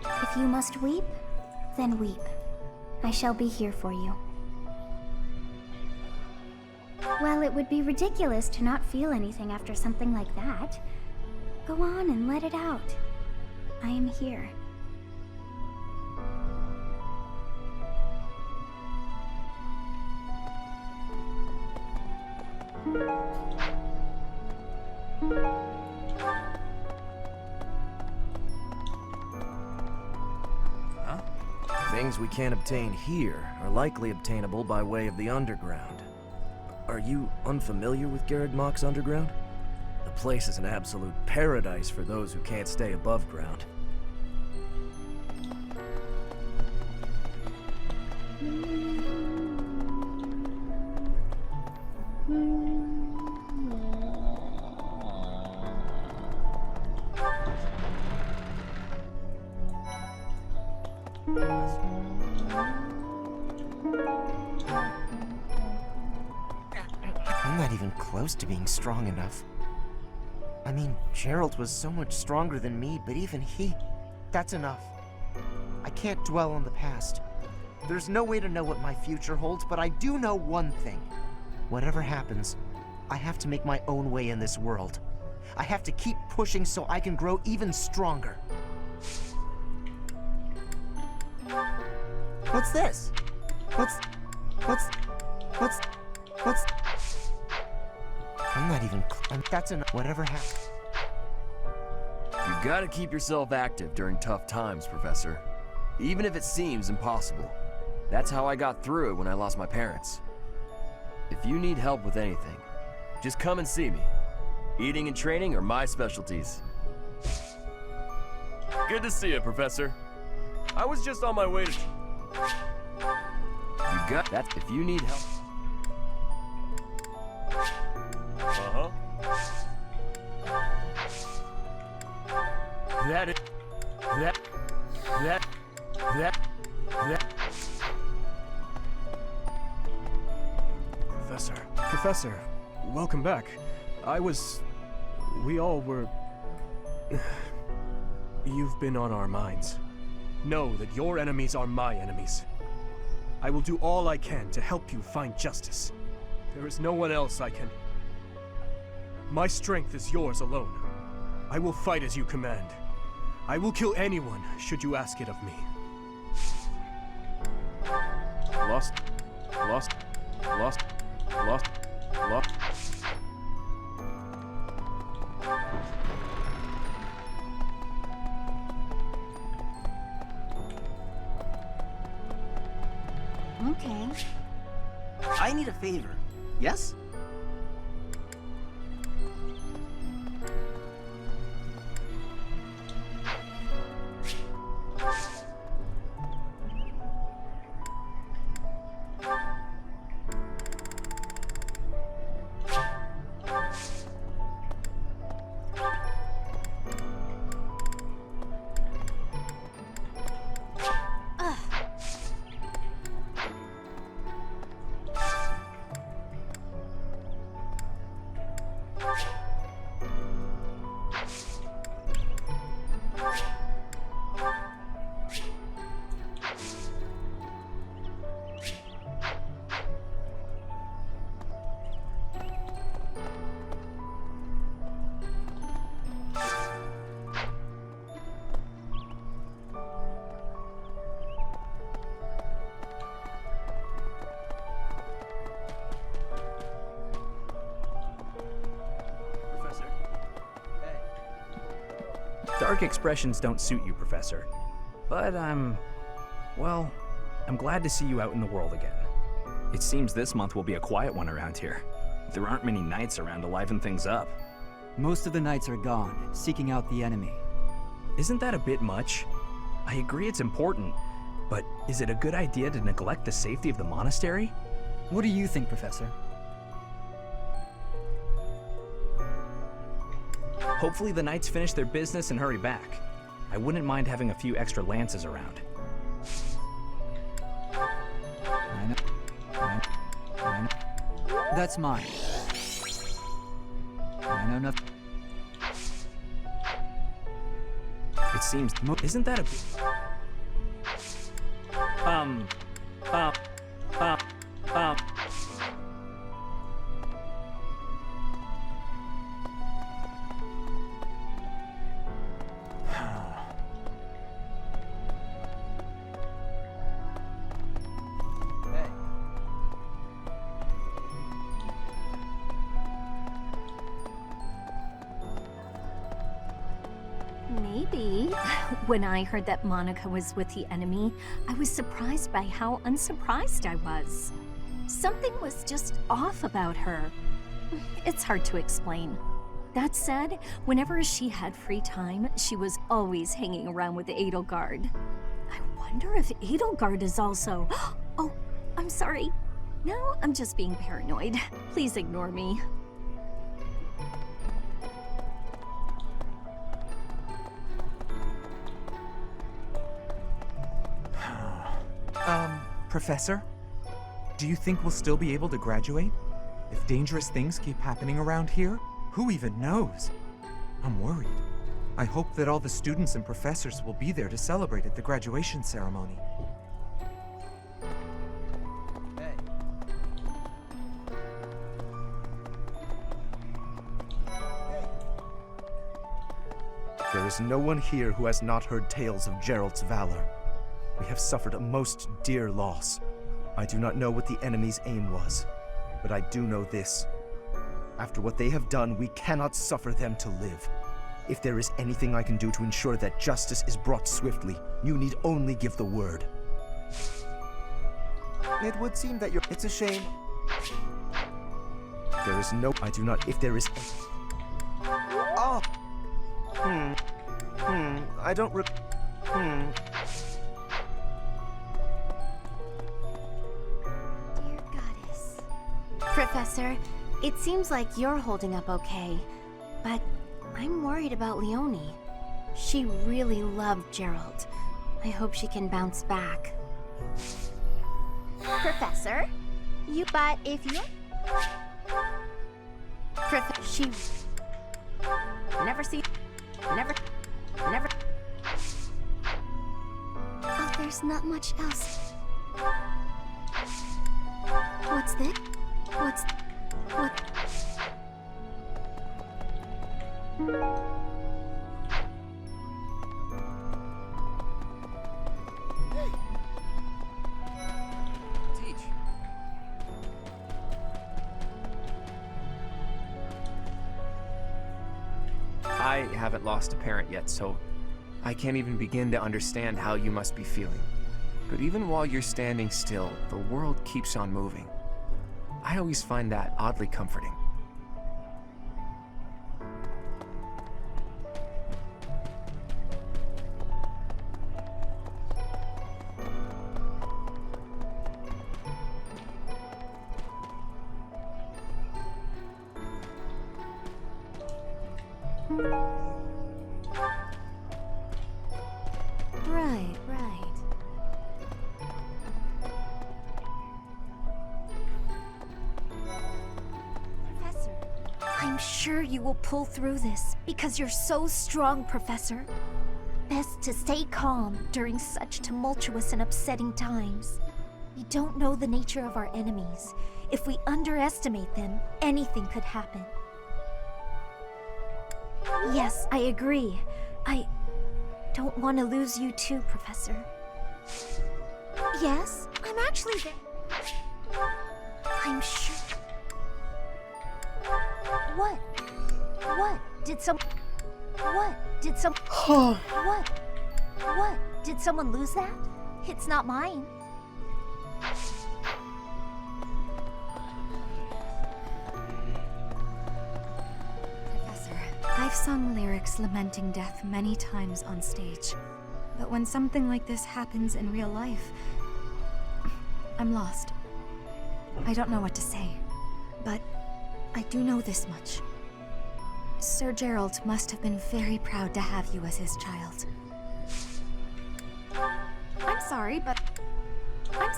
If you must weep, then weep. I shall be here for you. Well, it would be ridiculous to not feel anything after something like that. Go on and let it out. I am here. Things we can't obtain here are likely obtainable by way of the underground. Are you unfamiliar with Garreg Mach's underground? The place is an absolute paradise for those who can't stay above ground. I'm not even close to being strong enough. I mean, Gerald was so much stronger than me, but even he... that's enough. I can't dwell on the past. There's no way to know what my future holds, but I do know one thing. Whatever happens, I have to make my own way in this world. I have to keep pushing so I can grow even stronger. What's this? What's... I'm not even... that's enough. Whatever happens. You gotta keep yourself active during tough times, Professor. Even if it seems impossible. That's how I got through it when I lost my parents. If you need help with anything, just come and see me. Eating and training are my specialties. Good to see you, Professor. I was just on my way to... You got that if you need help. Uh-huh. That. Professor, welcome back. We all were... You've been on our minds. Know that your enemies are my enemies. I will do all I can to help you find justice. There is no one else I can... My strength is yours alone. I will fight as you command. I will kill anyone, should you ask it of me. Lost. Okay. I need a favor. Yes? Dark expressions don't suit you, Professor. But well, I'm glad to see you out in the world again. It seems this month will be a quiet one around here. There aren't many knights around to liven things up. Most of the knights are gone, seeking out the enemy. Isn't that a bit much? I agree it's important, but is it a good idea to neglect the safety of the monastery? What do you think, Professor? Hopefully the knights finish their business and hurry back. I wouldn't mind having a few extra lances around. That's mine. I know nothing. It seems... Isn't that a... Maybe. When I heard that Monica was with the enemy, I was surprised by how unsurprised I was. Something was just off about her. It's hard to explain. That said, whenever she had free time, she was always hanging around with Edelgard. I wonder if Edelgard is also... Oh, I'm sorry. No, I'm just being paranoid. Please ignore me. Professor? Do you think we'll still be able to graduate? If dangerous things keep happening around here, who even knows? I'm worried. I hope that all the students and professors will be there to celebrate at the graduation ceremony. There is no one here who has not heard tales of Geralt's valor. We have suffered a most dear loss. I do not know what the enemy's aim was, but I do know this. After what they have done, we cannot suffer them to live. If there is anything I can do to ensure that justice is brought swiftly, you need only give the word. It would seem that you're... It's a shame. There is no... I do not... If there is... Oh! I don't Dear Goddess. Professor, it seems like you're holding up okay, but I'm worried about Leonie. She really loved Geralt. I hope she can bounce back. Professor, but if you're... She... Never... Oh, there's not much else. What's this? What? Teach. I haven't lost a parent yet, so I can't even begin to understand how you must be feeling. But even while you're standing still, the world keeps on moving. I always find that oddly comforting. Right. Professor, I'm sure you will pull through this because you're so strong, Professor. Best to stay calm during such tumultuous and upsetting times. We don't know the nature of our enemies. If we underestimate them, anything could happen. Yes, I agree. I don't want to lose you too, Professor. Yes, I'm actually there. I'm sure. What? What? Did some... What? Did some... What? What? Did someone lose that? It's not mine. Professor, I've sung lyrics lamenting death many times on stage. But when something like this happens in real life, I'm lost. I don't know what to say. But I do know this much. Sir Gerald must have been very proud to have you as his child. I'm sorry, but... I'm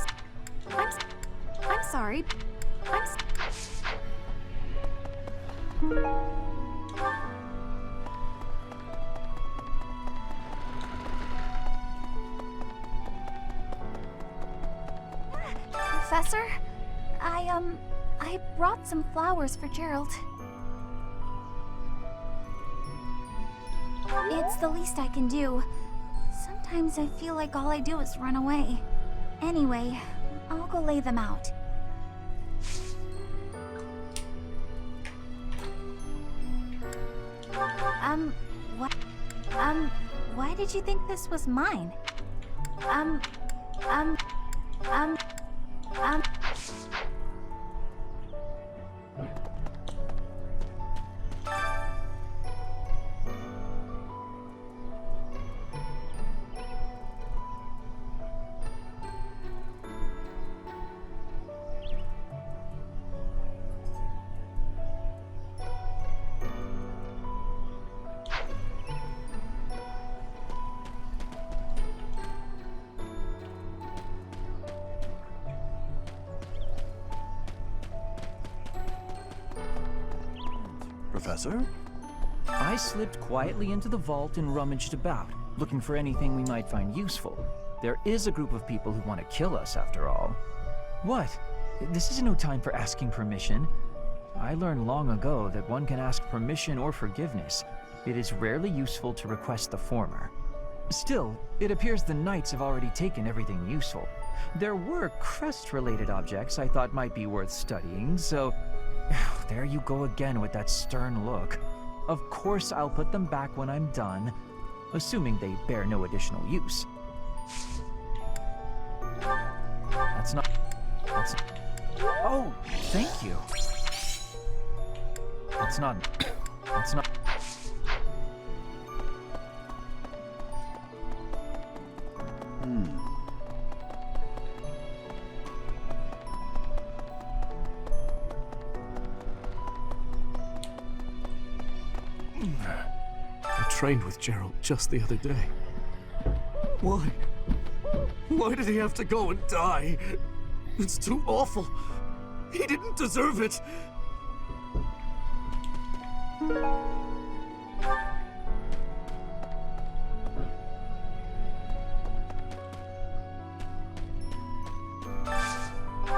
sorry. Professor? I brought some flowers for Gerald. It's the least I can do. Sometimes I feel like all I do is run away. Anyway, I'll go lay them out. What? Why did you think this was mine? Professor? I slipped quietly into the vault and rummaged about, looking for anything we might find useful. There is a group of people who want to kill us, after all. What? This is no time for asking permission. I learned long ago that one can ask permission or forgiveness. It is rarely useful to request the former. Still, it appears the knights have already taken everything useful. There were crest-related objects I thought might be worth studying, so... There you go again with that stern look. Of course I'll put them back when I'm done, assuming they bear no additional use. That's not... Oh, thank you. That's not... I trained with Gerald just the other day. Why? Why did he have to go and die? It's too awful. He didn't deserve it.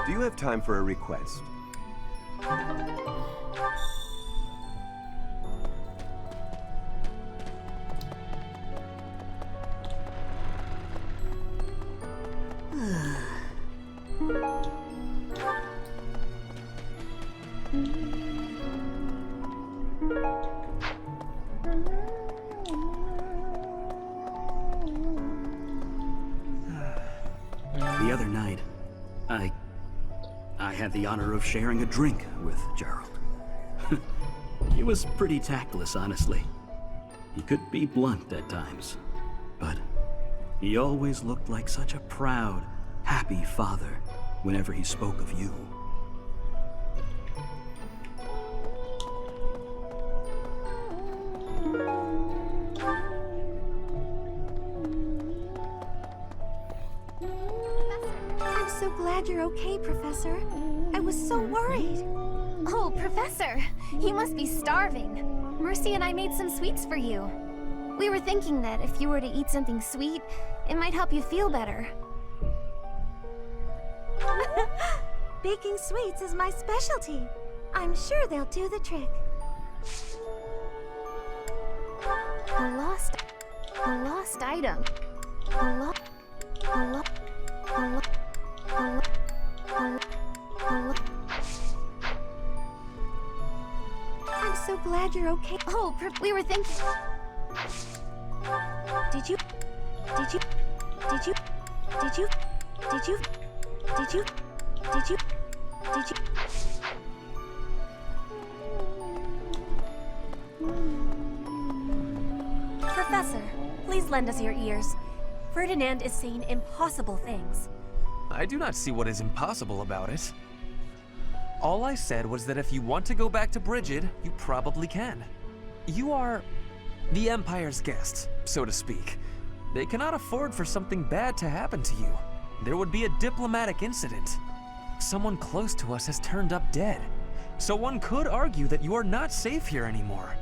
Do you have time for a request? The other night, I had the honor of sharing a drink with Gerald. He was pretty tactless, honestly. He could be blunt at times, but he always looked like such a proud, happy father whenever he spoke of you. I'm so glad you're okay, Professor. I was so worried. Oh, Professor, you must be starving. Mercy and I made some sweets for you. We were thinking that if you were to eat something sweet, it might help you feel better. Baking sweets is my specialty. I'm sure they'll do the trick. A lost item. I'm so glad you're okay. Oh, we were thinking. Did you? Professor, please lend us your ears. Ferdinand is saying impossible things. I do not see what is impossible about it. All I said was that if you want to go back to Brigid, you probably can. You are the Empire's guest, so to speak. They cannot afford for something bad to happen to you. There would be a diplomatic incident. Someone close to us has turned up dead. So one could argue that you are not safe here anymore.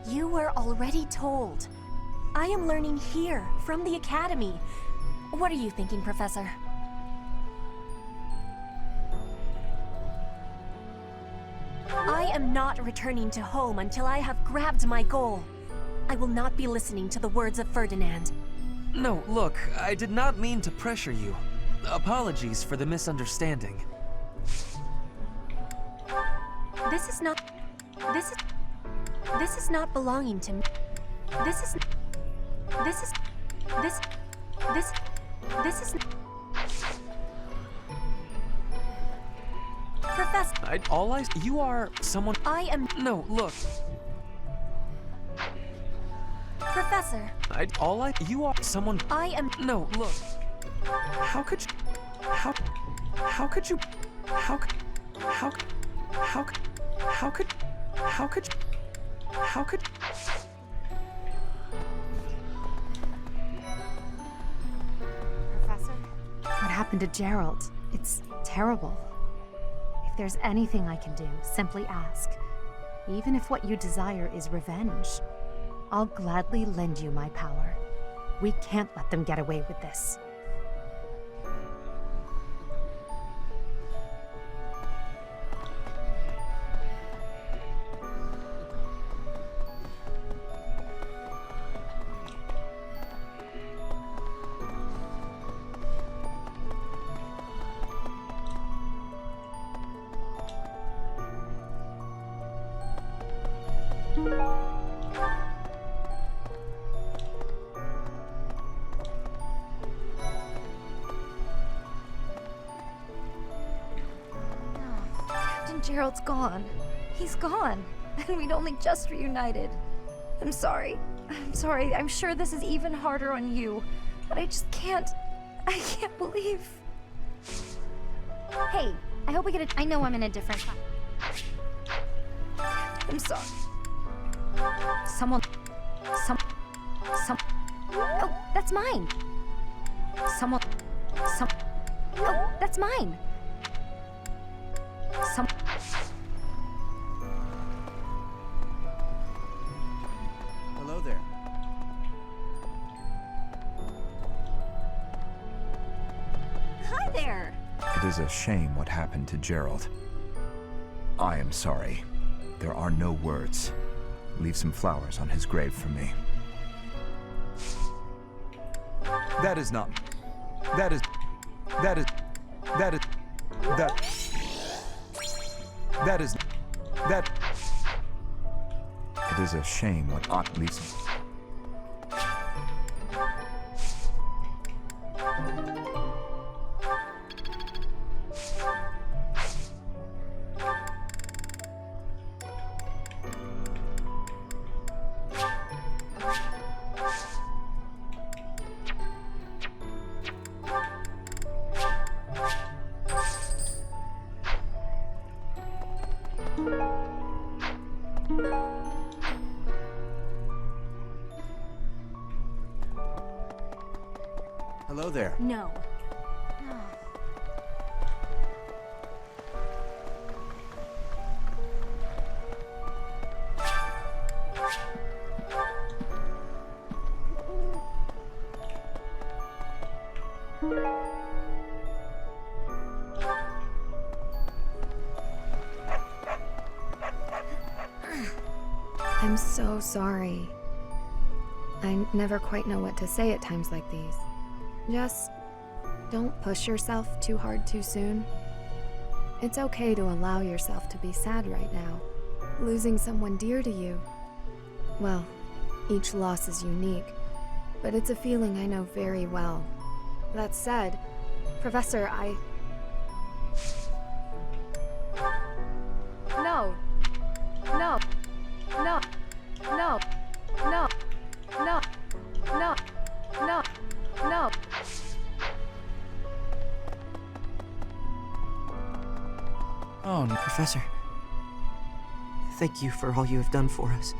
You were already told. I am learning here, from the Academy. What are you thinking, Professor? I am not returning to home until I have grabbed my goal. I will not be listening to the words of Ferdinand. No, look, I did not mean to pressure you. Apologies for the misunderstanding. This is not belonging to me. This is Professor. You are someone. I am. No, look. Professor. You are someone. I am. No, look. How could you? How could you? How could? Professor? What happened to Gerald? It's terrible. If there's anything I can do, simply ask. Even if what you desire is revenge, I'll gladly lend you my power. We can't let them get away with this. Gerald's gone. He's gone. And we'd only just reunited. I'm sorry. I'm sorry. I'm sure this is even harder on you. But I just can't. I can't believe. Hey, I hope we get a. I know I'm in a different time. I'm sorry. Some. Oh, that's mine. Some. Oh, that's mine. Some. Hello there. Hi there. It is a shame what happened to Gerald. I am sorry. There are no words. Leave some flowers on his grave for me. That is not... That is... It is a shame what ought leaves. Hello there. No. I'm so sorry. I never quite know what to say at times like these. Just don't push yourself too hard too soon. It's okay to allow yourself to be sad right now. Losing someone dear to you. Well, each loss is unique, but it's a feeling I know very well. That said, Professor, No. No. No. No. No. No. No. No. No. Oh, no, Professor. Thank you for all you have done for us.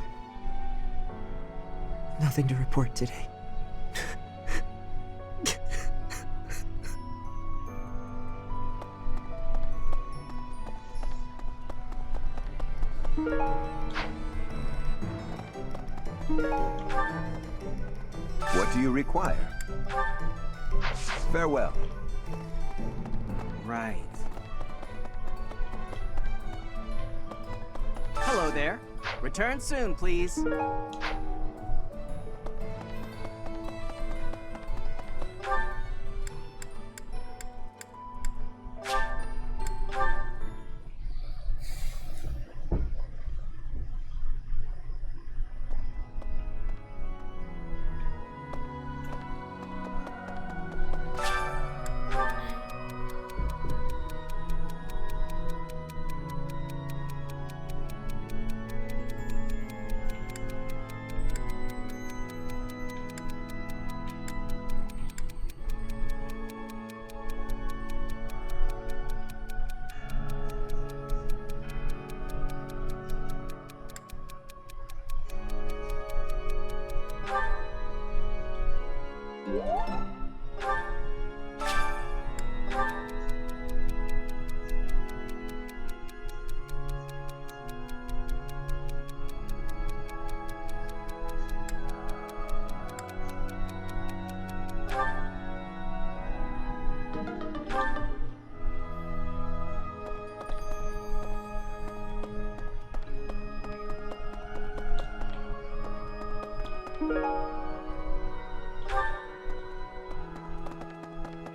Nothing to report today. What do you require? Farewell. Right. Hello there. Return soon, please.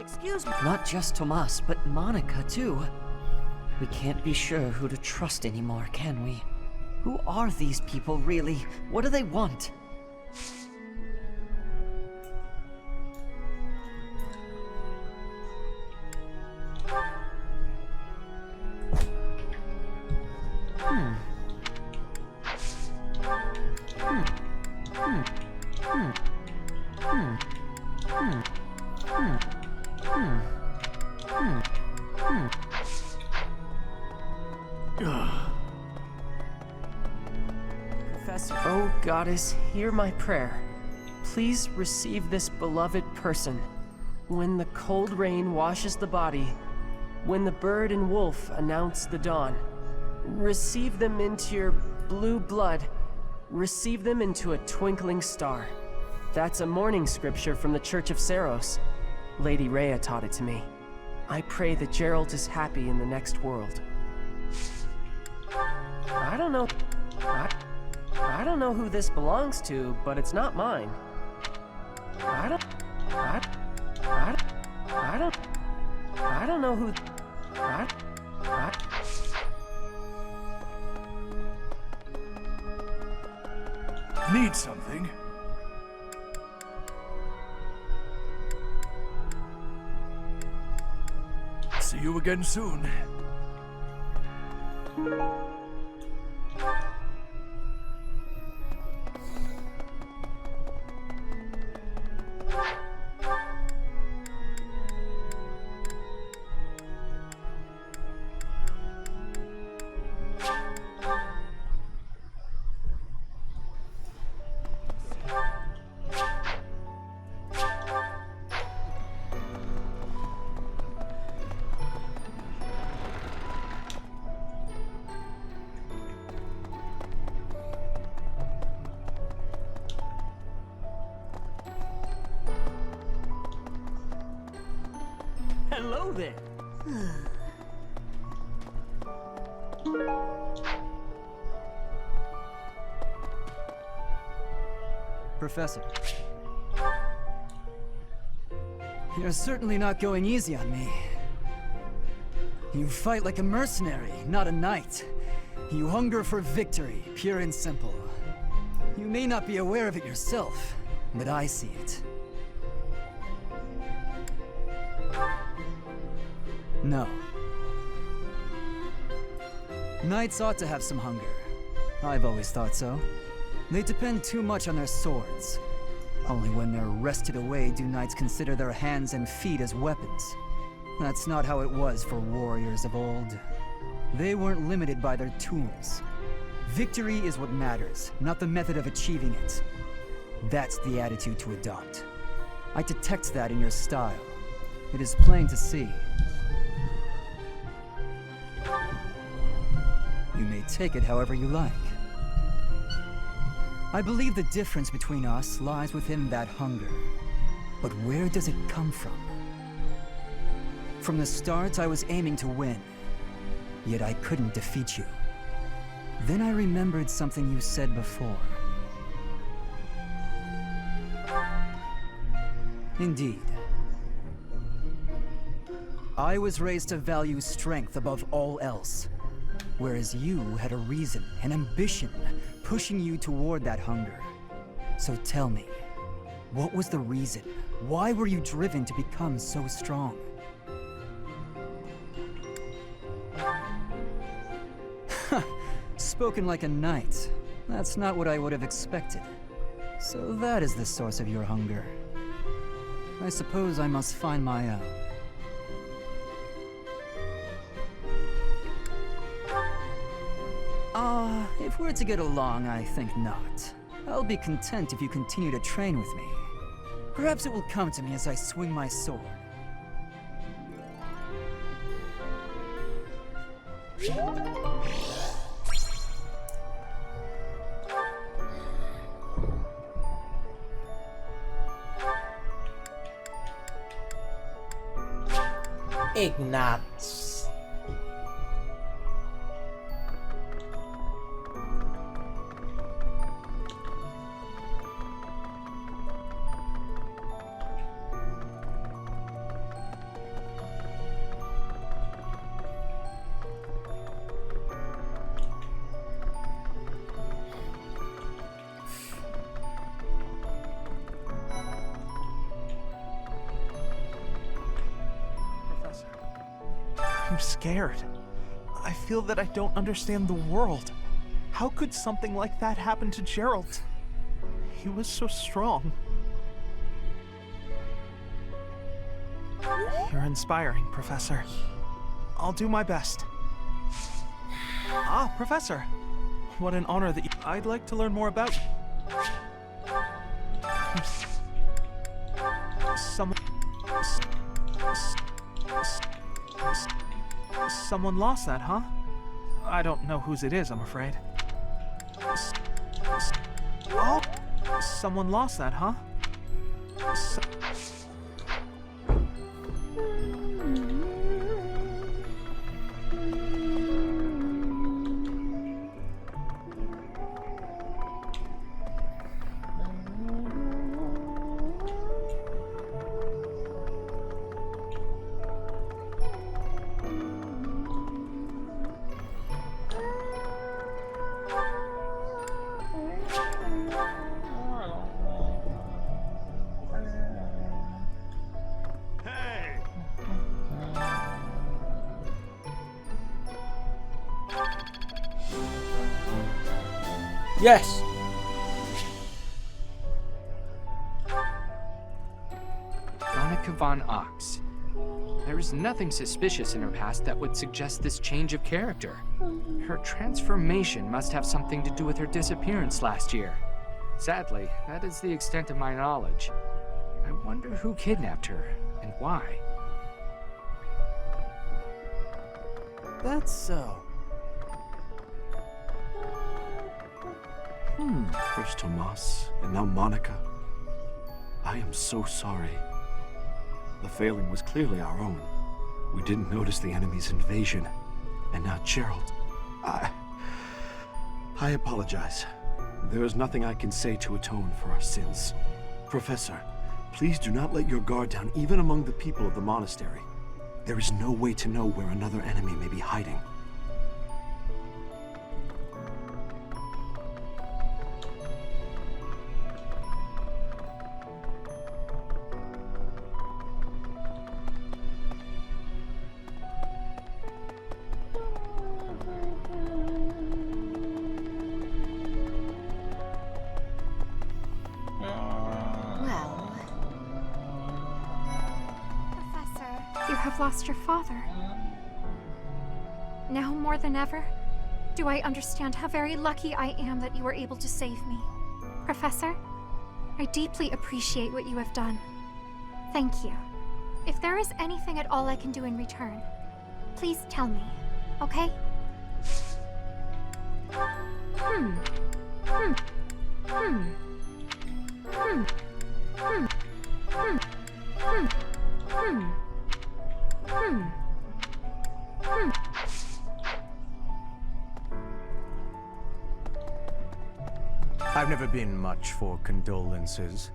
Excuse me. Not just Tomas, but Monica, too. We can't be sure who to trust anymore, can we? Who are these people, really? What do they want? Professor. Oh, Goddess, hear my prayer. Please receive this beloved person. When the cold rain washes the body, when the bird and wolf announce the dawn, receive them into your blue blood. Receive them into a twinkling star. That's a morning scripture from the Church of Saros. Lady Rhea taught it to me. I pray that Gerald is happy in the next world. I don't know. I don't know who this belongs to, but it's not mine. I don't know who. Need something? See you again soon. Hello there. Professor. You're certainly not going easy on me. You fight like a mercenary, not a knight. You hunger for victory, pure and simple. You may not be aware of it yourself, but I see it. No. Knights ought to have some hunger. I've always thought so. They depend too much on their swords. Only when they're wrested away do knights consider their hands and feet as weapons. That's not how it was for warriors of old. They weren't limited by their tools. Victory is what matters, not the method of achieving it. That's the attitude to adopt. I detect that in your style. It is plain to see. You may take it however you like. I believe the difference between us lies within that hunger. But where does it come from? From the start, I was aiming to win. Yet I couldn't defeat you. Then I remembered something you said before. Indeed. I was raised to value strength above all else. Whereas you had a reason, an ambition, pushing you toward that hunger. So tell me, what was the reason? Why were you driven to become so strong? Spoken like a knight. That's not what I would have expected. So that is the source of your hunger. I suppose I must find my own. If we're to get along, I think not. I'll be content if you continue to train with me. Perhaps it will come to me as I swing my sword. Ignatz. I'm scared. I feel that I don't understand the world. How could something like that happen to Gerald? He was so strong. You're inspiring, Professor. I'll do my best. Ah, Professor. What an honor that you... I'd like to learn more about... Someone lost that, huh? I don't know whose it is, I'm afraid. Oh! Someone lost that, huh? Yes! Monica von Ox. There is nothing suspicious in her past that would suggest this change of character. Her transformation must have something to do with her disappearance last year. Sadly, that is the extent of my knowledge. I wonder who kidnapped her, and why. That's so. First Tomas, and now Monica. I am so sorry. The failing was clearly our own. We didn't notice the enemy's invasion. And now Gerald. I apologize. There is nothing I can say to atone for our sins. Professor, please do not let your guard down even among the people of the monastery. There is no way to know where another enemy may be hiding. You have lost your father. Now more than ever, do I understand how very lucky I am that you were able to save me. Professor, I deeply appreciate what you have done. Thank you. If there is anything at all I can do in return, please tell me, okay? I've never been much for condolences.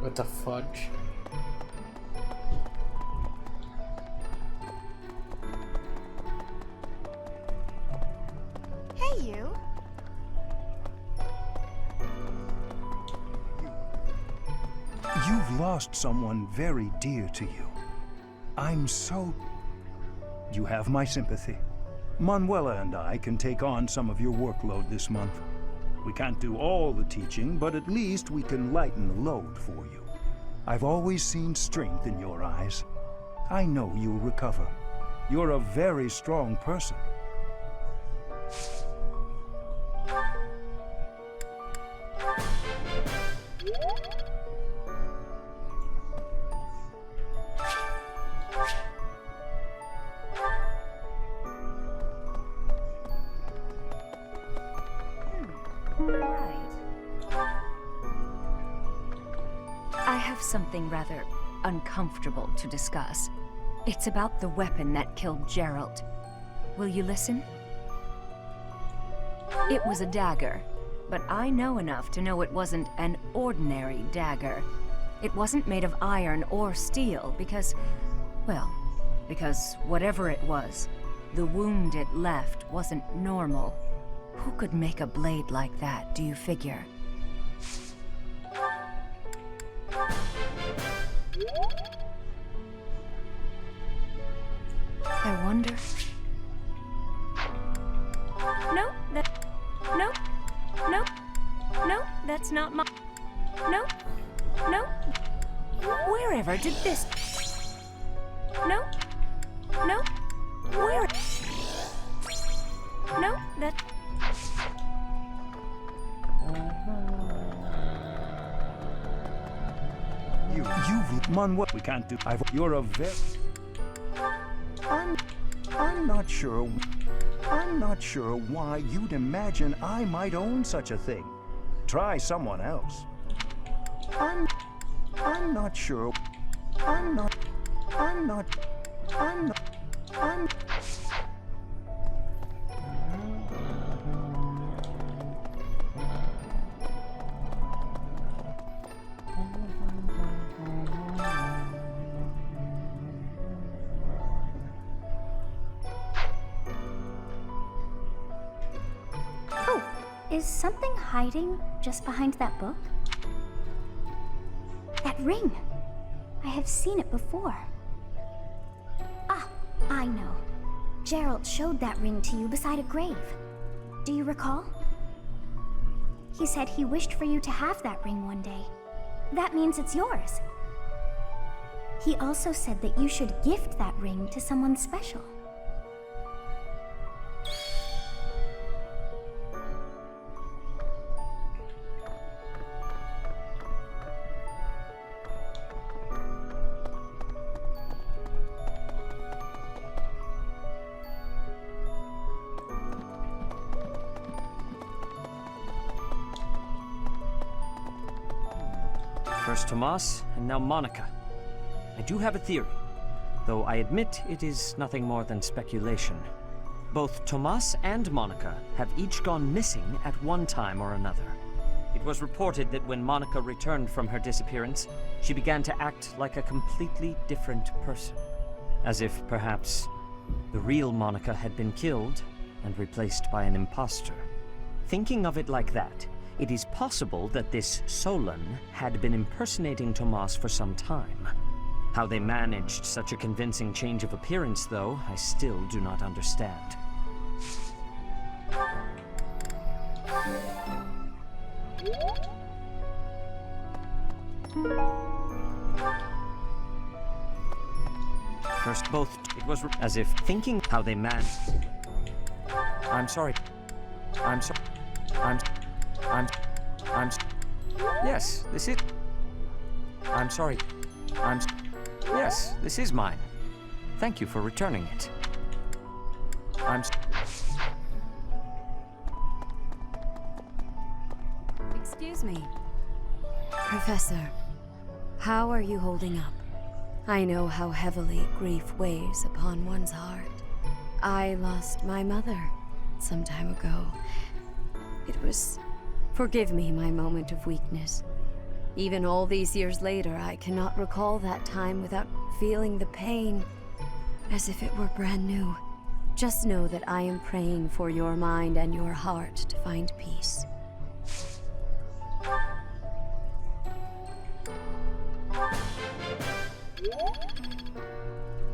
What the fudge? Hey, you. You've lost someone very dear to you. I'm so... You have my sympathy. Manuela and I can take on some of your workload this month. We can't do all the teaching, but at least we can lighten the load for you. I've always seen strength in your eyes. I know you'll recover. You're a very strong person. I have something rather uncomfortable to discuss. It's about the weapon that killed Gerald. Will you listen? It was a dagger, but I know enough to know it wasn't an ordinary dagger. It wasn't made of iron or steel because, well, because whatever it was, the wound it left wasn't normal. Who could make a blade like that, do you figure? I wonder... No, that's not my... No. Wherever did this... No, where... No, that... You've... Manuel, we can't do... You're a very... I'm not sure why you'd imagine I might own such a thing. Try someone else. I'm not sure. Is something hiding just behind that book? That ring! I have seen it before. Ah, I know. Gerald showed that ring to you beside a grave. Do you recall? He said he wished for you to have that ring one day. That means it's yours. He also said that you should gift that ring to someone special. First Tomas, and now Monica. I do have a theory, though I admit it is nothing more than speculation. Both Tomas and Monica have each gone missing at one time or another. It was reported that when Monica returned from her disappearance, she began to act like a completely different person. As if, perhaps, the real Monica had been killed and replaced by an imposter. Thinking of it like that, it is possible that this Solon had been impersonating Tomas for some time. How they managed such a convincing change of appearance, though, I still do not understand. First, both, it was as if thinking how they managed. I'm sorry. Yes, this is. I'm sorry. Yes, this is mine. Thank you for returning it. Excuse me. Professor, how are you holding up? I know how heavily grief weighs upon one's heart. I lost my mother some time ago. It was... Forgive me my moment of weakness. Even all these years later, I cannot recall that time without feeling the pain, as if it were brand new. Just know that I am praying for your mind and your heart to find peace.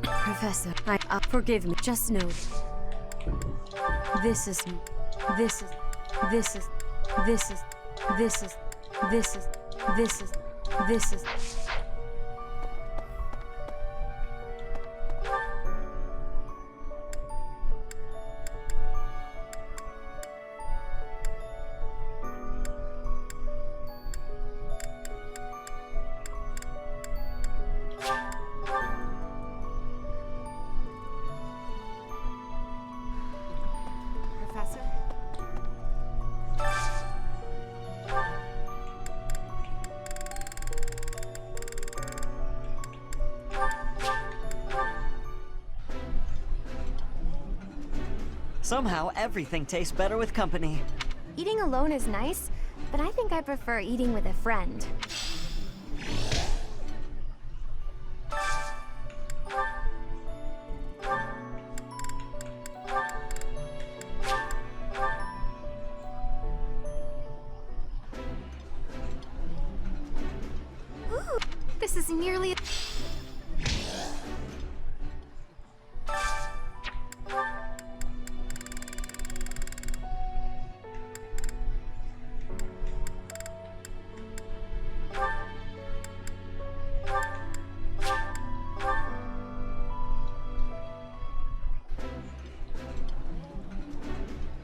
Professor, forgive me. Just know this is Professor? Somehow, everything tastes better with company. Eating alone is nice, but I think I prefer eating with a friend. Ooh, this is nearly...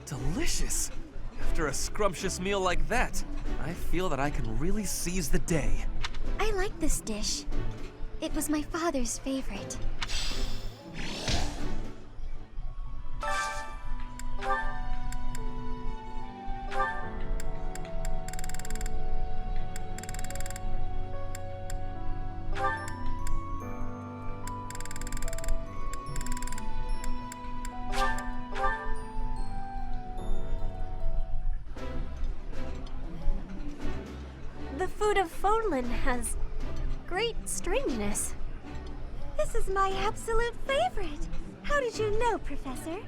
Delicious! After a scrumptious meal like that, I feel that I can really seize the day. I like this dish. It was my father's favorite. The food of Fodlan has great strangeness. This is my absolute favorite. How did you know, Professor?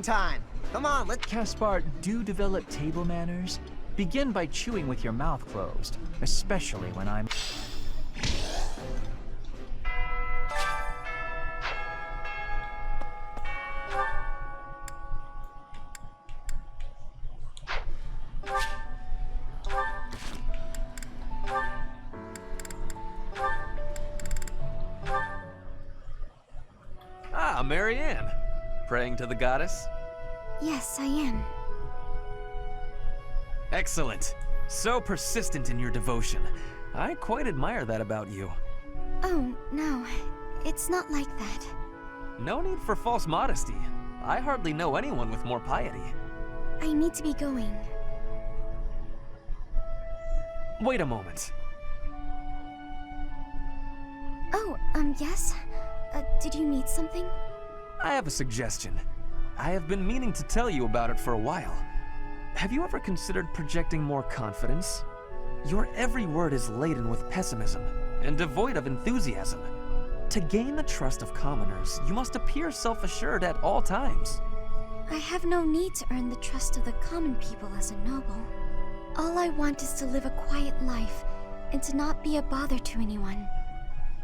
time. Come on, let's... Caspar, do develop table manners. Begin by chewing with your mouth closed, especially when I'm... Ah, Marianne. Praying to the goddess? Yes, I am. Excellent. So persistent in your devotion. I quite admire that about you. Oh, no. It's not like that. No need for false modesty. I hardly know anyone with more piety. I need to be going. Wait a moment. Oh, yes? Did you need something? I have a suggestion. I have been meaning to tell you about it for a while. Have you ever considered projecting more confidence? Your every word is laden with pessimism and devoid of enthusiasm. To gain the trust of commoners, you must appear self-assured at all times. I have no need to earn the trust of the common people as a noble. All I want is to live a quiet life and to not be a bother to anyone.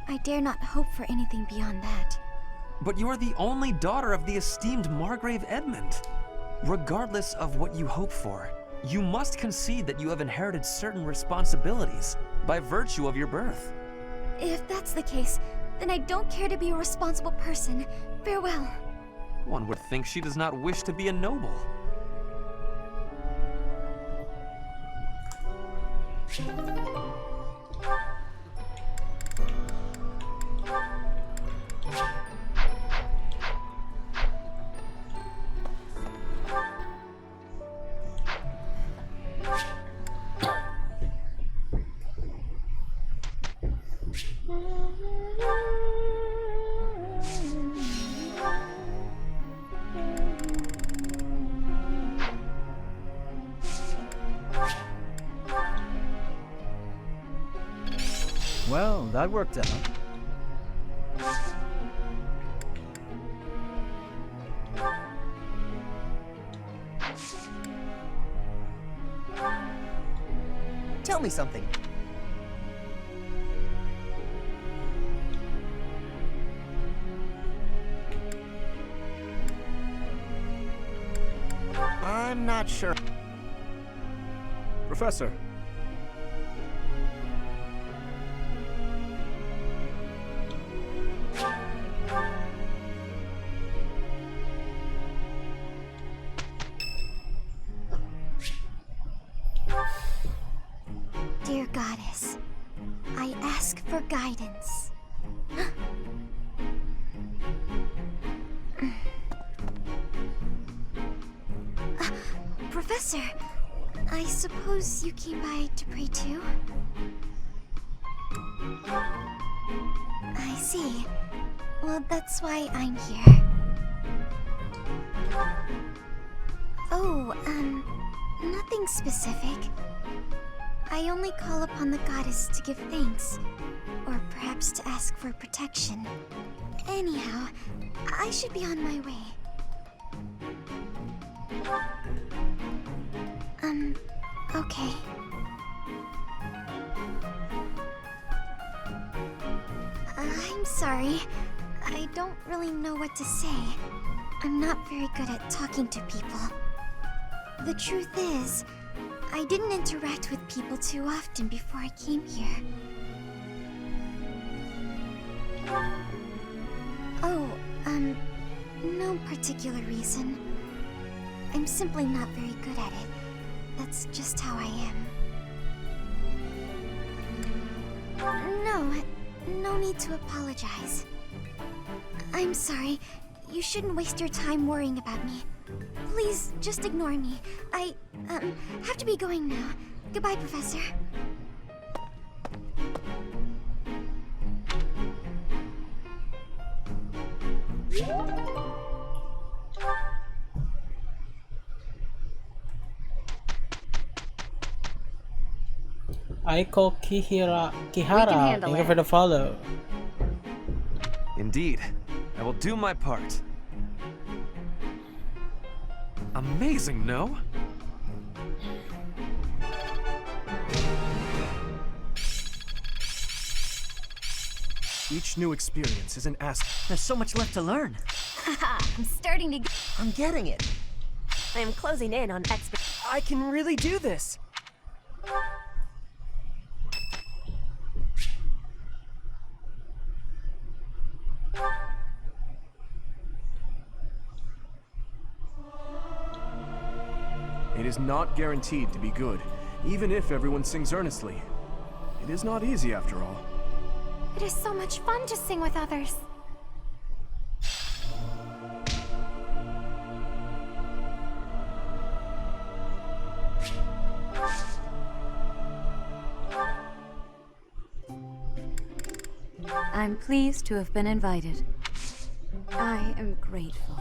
I dare not hope for anything beyond that. But you are the only daughter of the esteemed Margrave Edmund. Regardless of what you hope for, you must concede that you have inherited certain responsibilities by virtue of your birth. If that's the case, then I don't care to be a responsible person. Farewell. One would think she does not wish to be a noble. Well, that worked out. Tell me something. I'm not sure. Professor. Dear Goddess, I ask for guidance. Professor, I suppose you came by to pray too? I see. Well, that's why I'm here. Oh, nothing specific. I only call upon the goddess to give thanks, or perhaps to ask for protection. Anyhow, I should be on my way. Okay. I'm sorry. I don't really know what to say. I'm not very good at talking to people. The truth is, I didn't interact with people too often before I came here. Oh, no particular reason. I'm simply not very good at it. That's just how I am. No need to apologize. I'm sorry. You shouldn't waste your time worrying about me. Please, just ignore me. I, have to be going now. Goodbye, Professor. Aiko Kihara, thank you for the follow. Indeed. I will do my part. Amazing, no? Each new experience is an ask. There's so much left to learn. Haha, I'm starting to I'm getting it. I'm closing in on expert. I can really do this! It is not guaranteed to be good, even if everyone sings earnestly. It is not easy after all. It is so much fun to sing with others. I'm pleased to have been invited. I am grateful.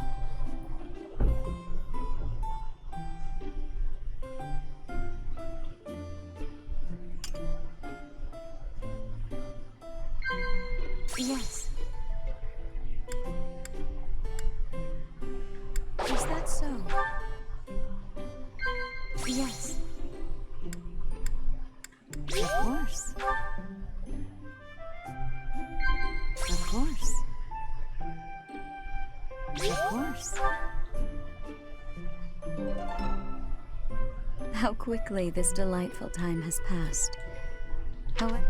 Yes. Is that so? Yes. Of course. Of course. Of course. How quickly this delightful time has passed. However,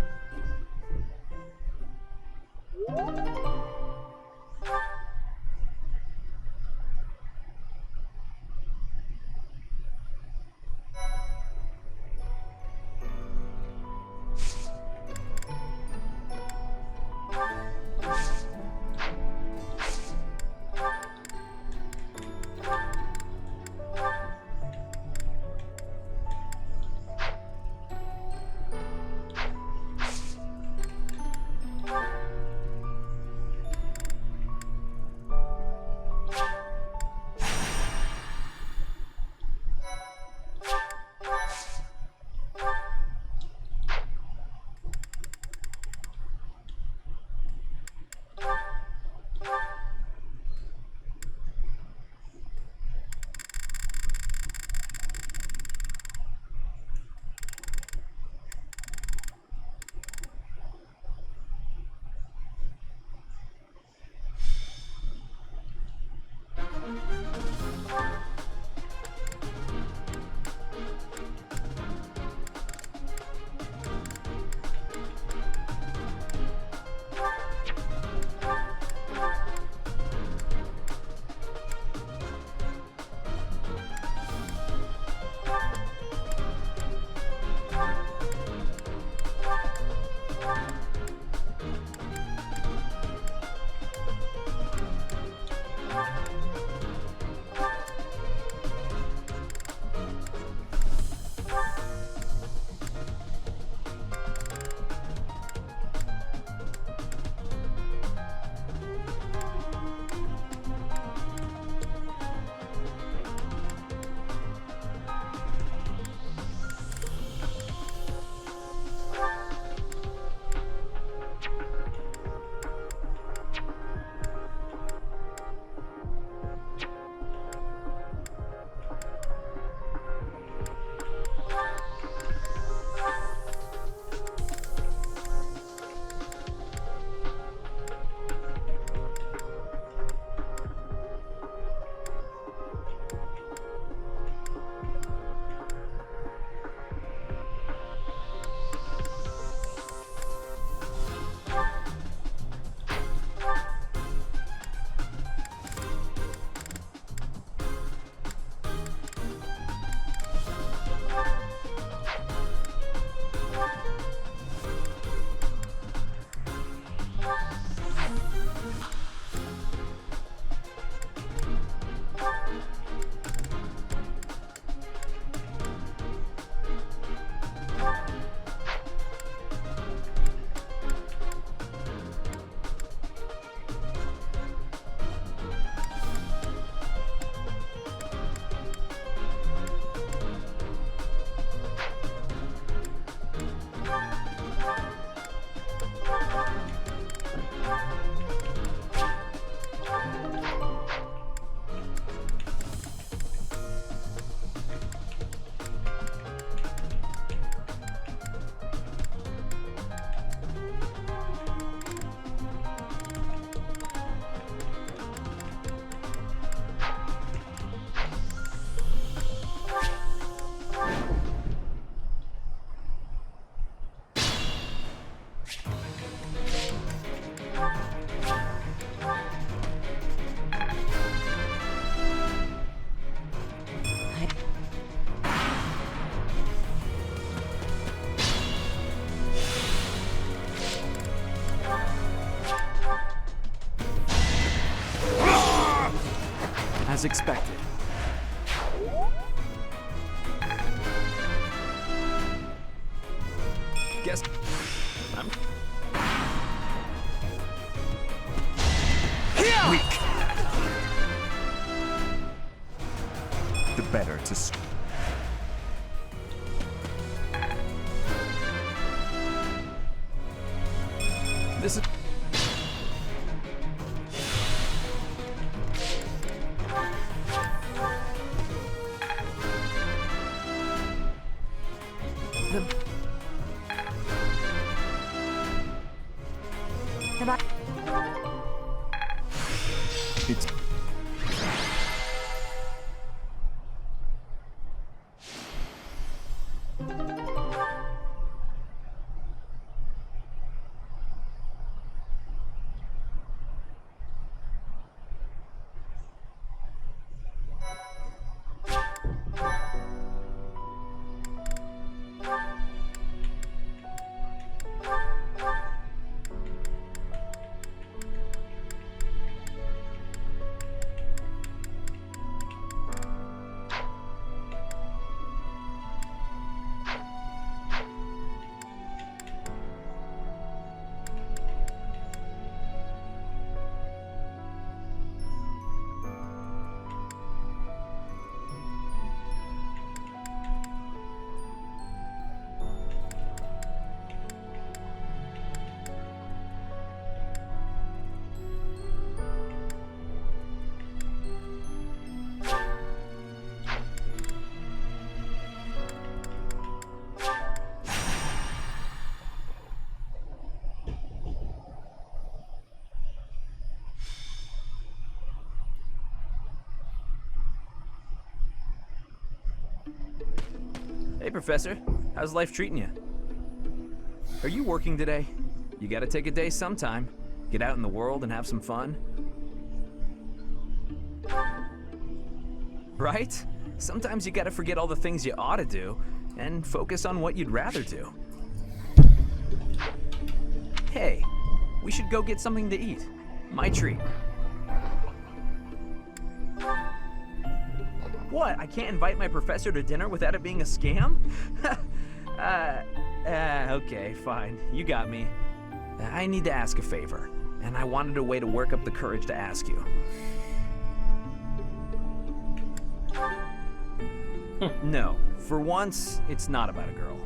as expected. Guess I'm weak. The better to This is it's Hey, Professor. How's life treating you? Are you working today? You gotta take a day sometime. Get out in the world and have some fun. Right? Sometimes you gotta forget all the things you ought to do and focus on what you'd rather do. Hey, we should go get something to eat. My treat. What? I can't invite my professor to dinner without it being a scam? Okay, fine. You got me. I need to ask a favor, and I wanted a way to work up the courage to ask you. No, for once, it's not about a girl.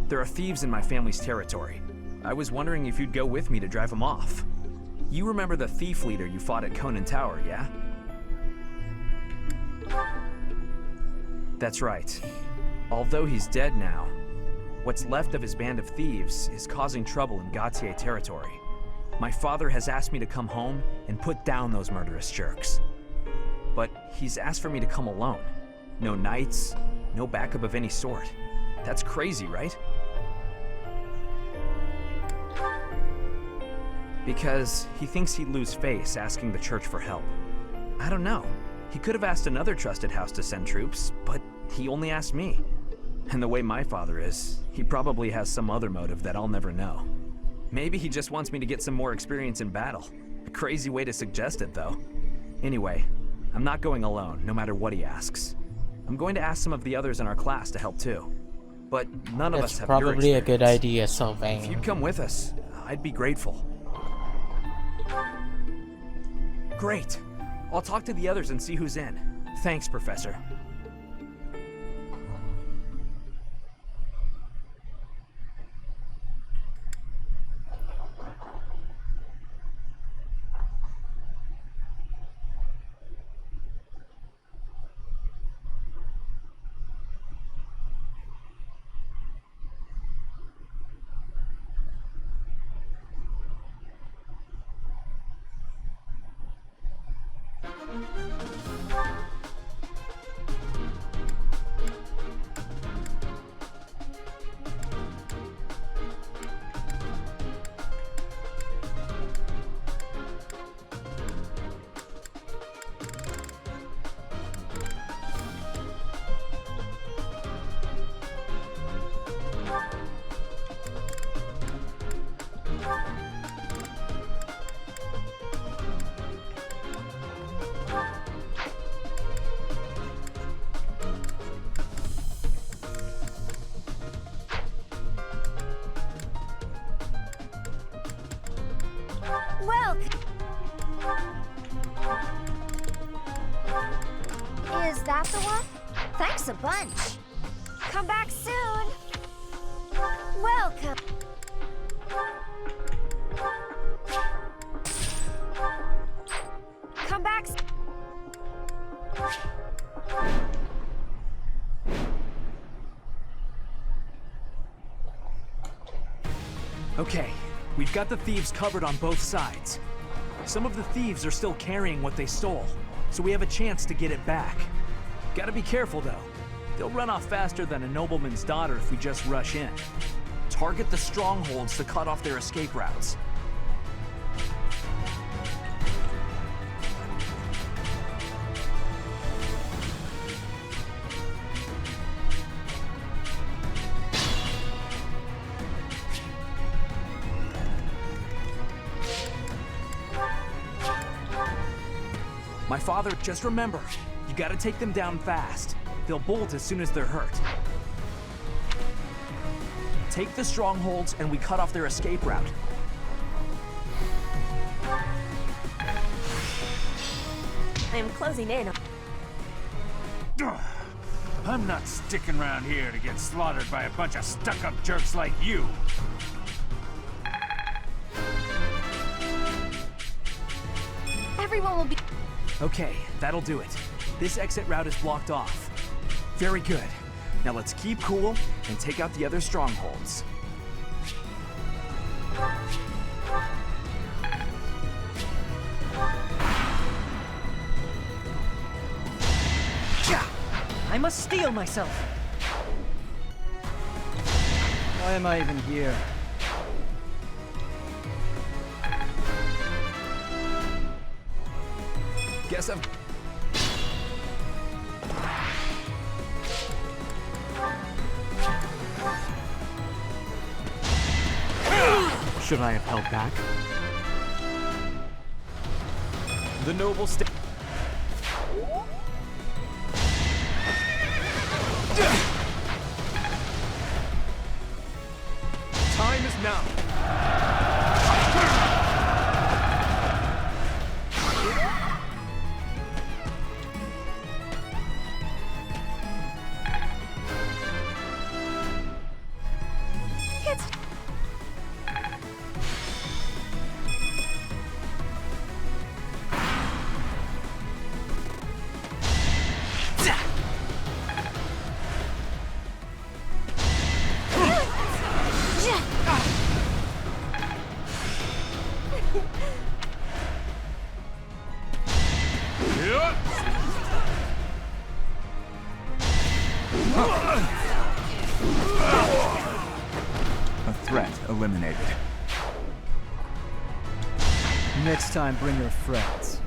There are thieves in my family's territory. I was wondering if you'd go with me to drive them off. You remember the thief leader you fought at Conan Tower, yeah? That's right. Although he's dead now, what's left of his band of thieves is causing trouble in Gautier territory. My father has asked me to come home and put down those murderous jerks. But he's asked for me to come alone. No knights, no backup of any sort. That's crazy, right? Because he thinks he'd lose face asking the church for help. I don't know. He could have asked another trusted house to send troops, but he only asked me. And the way my father is, he probably has some other motive that I'll never know. Maybe he just wants me to get some more experience in battle. A crazy way to suggest it, though. Anyway, I'm not going alone, no matter what he asks. I'm going to ask some of the others in our class to help too. But none of us have your probably a good experience. idea, Sylvain. If you'd come with us, I'd be grateful. Great. I'll talk to the others and see who's in. Thanks, Professor. that the one? Thanks a bunch. Come back soon. Welcome. Come back. Okay, we've got the thieves covered on both sides. Some of the thieves are still carrying what they stole, so we have a chance to get it back. Gotta be careful though. They'll run off faster than a nobleman's daughter if we just rush in. Target the strongholds to cut off their escape routes. My father, just remember, you gotta take them down fast. They'll bolt as soon as they're hurt. Take the strongholds and we cut off their escape route. I'm closing in. I'm not sticking around here to get slaughtered by a bunch of stuck-up jerks like you. Everyone will be... Okay, that'll do it. This exit route is blocked off. Very good. Now let's keep cool and take out the other strongholds. I must steel myself. Why am I even here? Guess I'm... Should I have held back? The noble state. Time is now. A threat eliminated. Next time, bring your friends.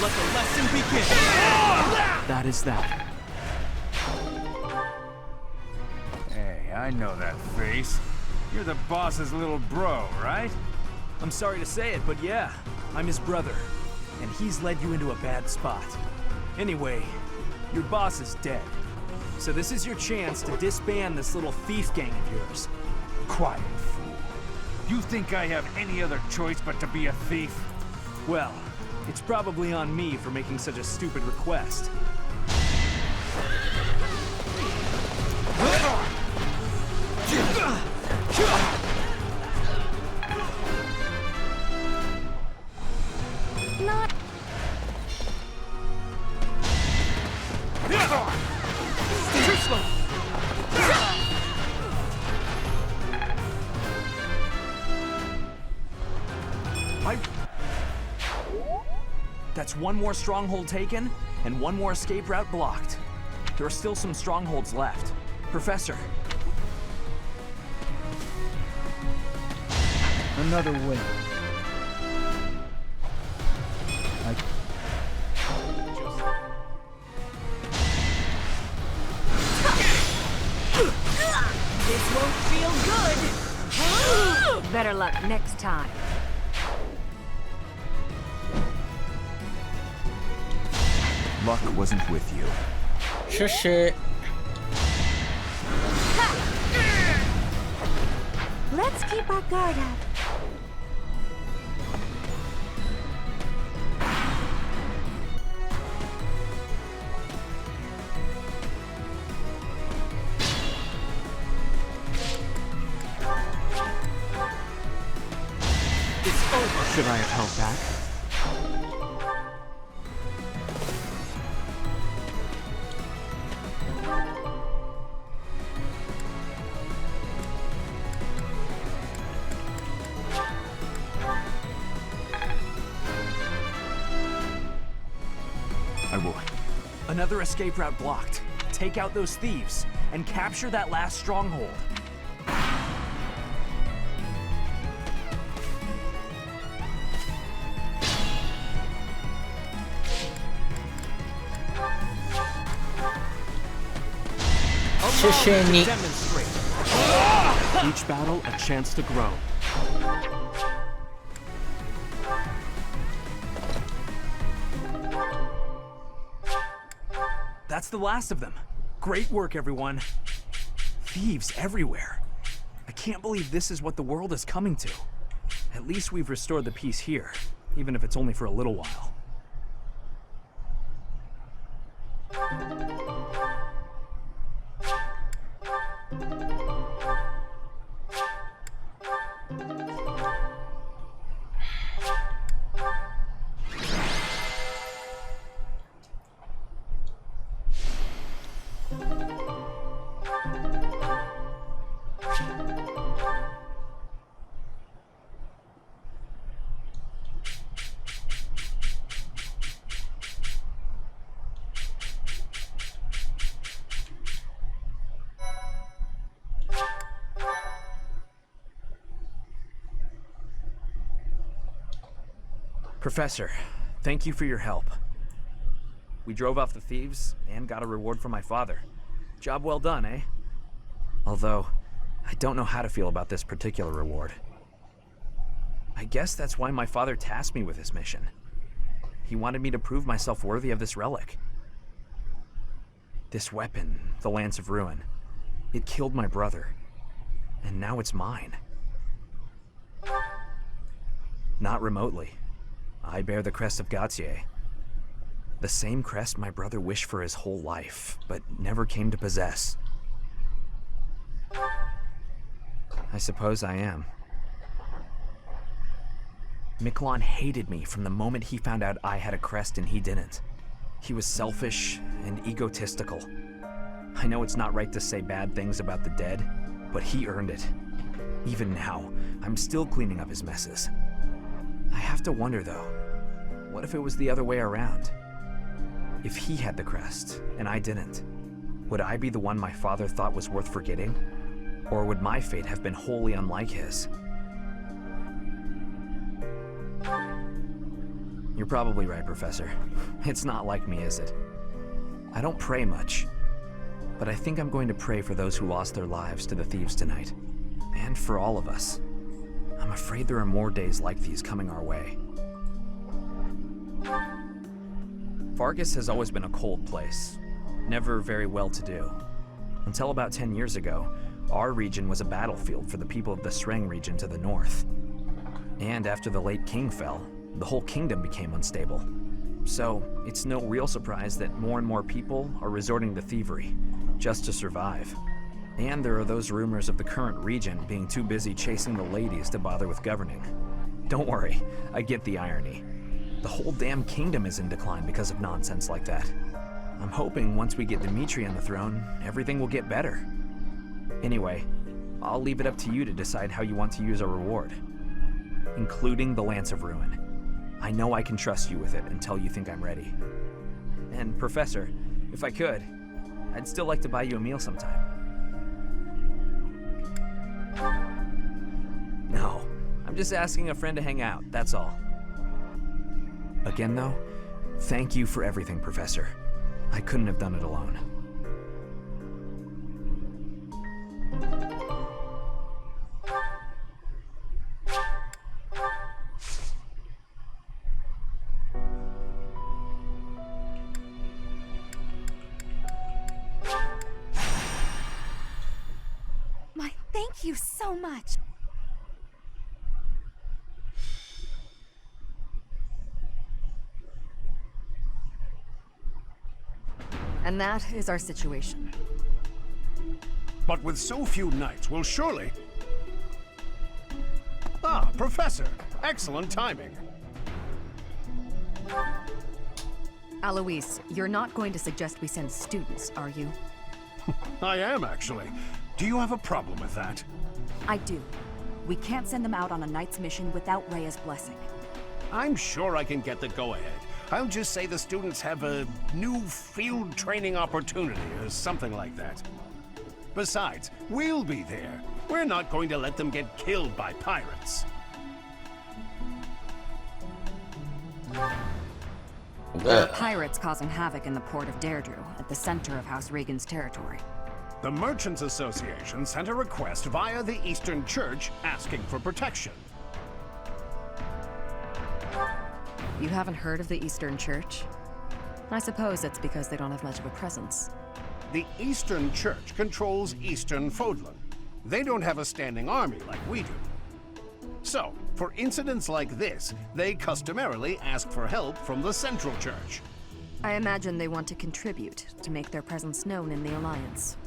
Let the lesson begin. That is that. Hey, I know that face. You're the boss's little bro, right? I'm sorry to say it, but yeah, I'm his brother. And he's led you into a bad spot. Anyway, your boss is dead. So this is your chance to disband this little thief gang of yours. Quiet, fool. You think I have any other choice but to be a thief? Well, it's probably on me for making such a stupid request. Not... Too slow! That's one more stronghold taken, and one more escape route blocked. There are still some strongholds left. Professor. Another win. This won't feel good! Better luck next time. Luck wasn't with you. Shush it. Let's keep our guard up. Should I have held back? I will. Another escape route blocked. Take out those thieves and capture that last stronghold. Shishini. Demonstrate. Each battle a chance to grow. That's the last of them. Great work, everyone. Thieves everywhere. I can't believe this is what the world is coming to. At least we've restored the peace here, even if it's only for a little while. Professor, thank you for your help. We drove off the thieves and got a reward from my father. Job well done, eh? Although, I don't know how to feel about this particular reward. I guess that's why my father tasked me with this mission. He wanted me to prove myself worthy of this relic. This weapon, the Lance of Ruin, it killed my brother, and now it's mine. Not remotely. I bear the crest of Gautier. The same crest my brother wished for his whole life, but never came to possess. I suppose I am. Miquelon hated me from the moment he found out I had a crest and he didn't. He was selfish and egotistical. I know it's not right to say bad things about the dead, but he earned it. Even now, I'm still cleaning up his messes. I have to wonder, though, what if it was the other way around? If he had the crest, and I didn't, would I be the one my father thought was worth forgetting? Or would my fate have been wholly unlike his? You're probably right, Professor. It's not like me, is it? I don't pray much, but I think I'm going to pray for those who lost their lives to the thieves tonight, and for all of us. I'm afraid there are more days like these coming our way. Vargas has always been a cold place, never very well-to-do. Until about 10 years ago, our region was a battlefield for the people of the Sreng region to the north. And after the late king fell, the whole kingdom became unstable. So, it's no real surprise that more and more people are resorting to thievery, just to survive. And there are those rumors of the current regent being too busy chasing the ladies to bother with governing. Don't worry, I get the irony. The whole damn kingdom is in decline because of nonsense like that. I'm hoping once we get Dimitri on the throne, everything will get better. Anyway, I'll leave it up to you to decide how you want to use our reward, including the Lance of Ruin. I know I can trust you with it until you think I'm ready. And Professor, if I could, I'd still like to buy you a meal sometime. No, I'm just asking a friend to hang out, that's all. Again though, thank you for everything, Professor. I couldn't have done it alone. Thank you so much. And that is our situation. But with so few knights, we'll surely... Ah, Professor! Excellent timing. Alois, you're not going to suggest we send students, are you? I am, actually. Do you have a problem with that? I do. We can't send them out on a knight's mission without Rhea's blessing. I'm sure I can get the go-ahead. I'll just say the students have a new field training opportunity or something like that. Besides, we'll be there. We're not going to let them get killed by pirates. There are pirates causing havoc in the port of Deirdre, at the center of House Regan's territory. The Merchants Association sent a request via the Eastern Church asking for protection. You haven't heard of the Eastern Church? I suppose it's because they don't have much of a presence. The Eastern Church controls Eastern Fodlan. They don't have a standing army like we do. So, for incidents like this, they customarily ask for help from the Central Church. I imagine they want to contribute to make their presence known in the Alliance.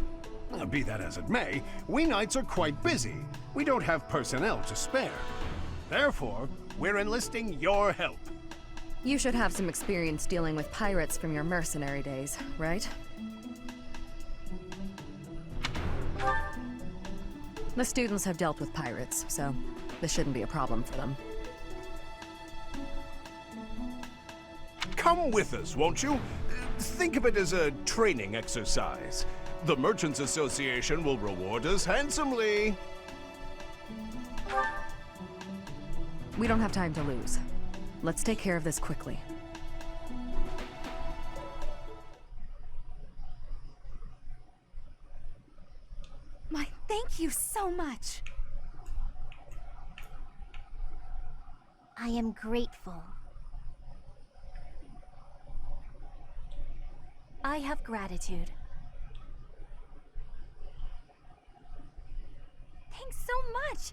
Be that as it may, we knights are quite busy. We don't have personnel to spare. Therefore, we're enlisting your help. You should have some experience dealing with pirates from your mercenary days, right? The students have dealt with pirates, so this shouldn't be a problem for them. Come with us, won't you? Think of it as a training exercise. The Merchants Association will reward us handsomely. We don't have time to lose. Let's take care of this quickly. My thank you so much. I am grateful. I have gratitude. Thanks so much.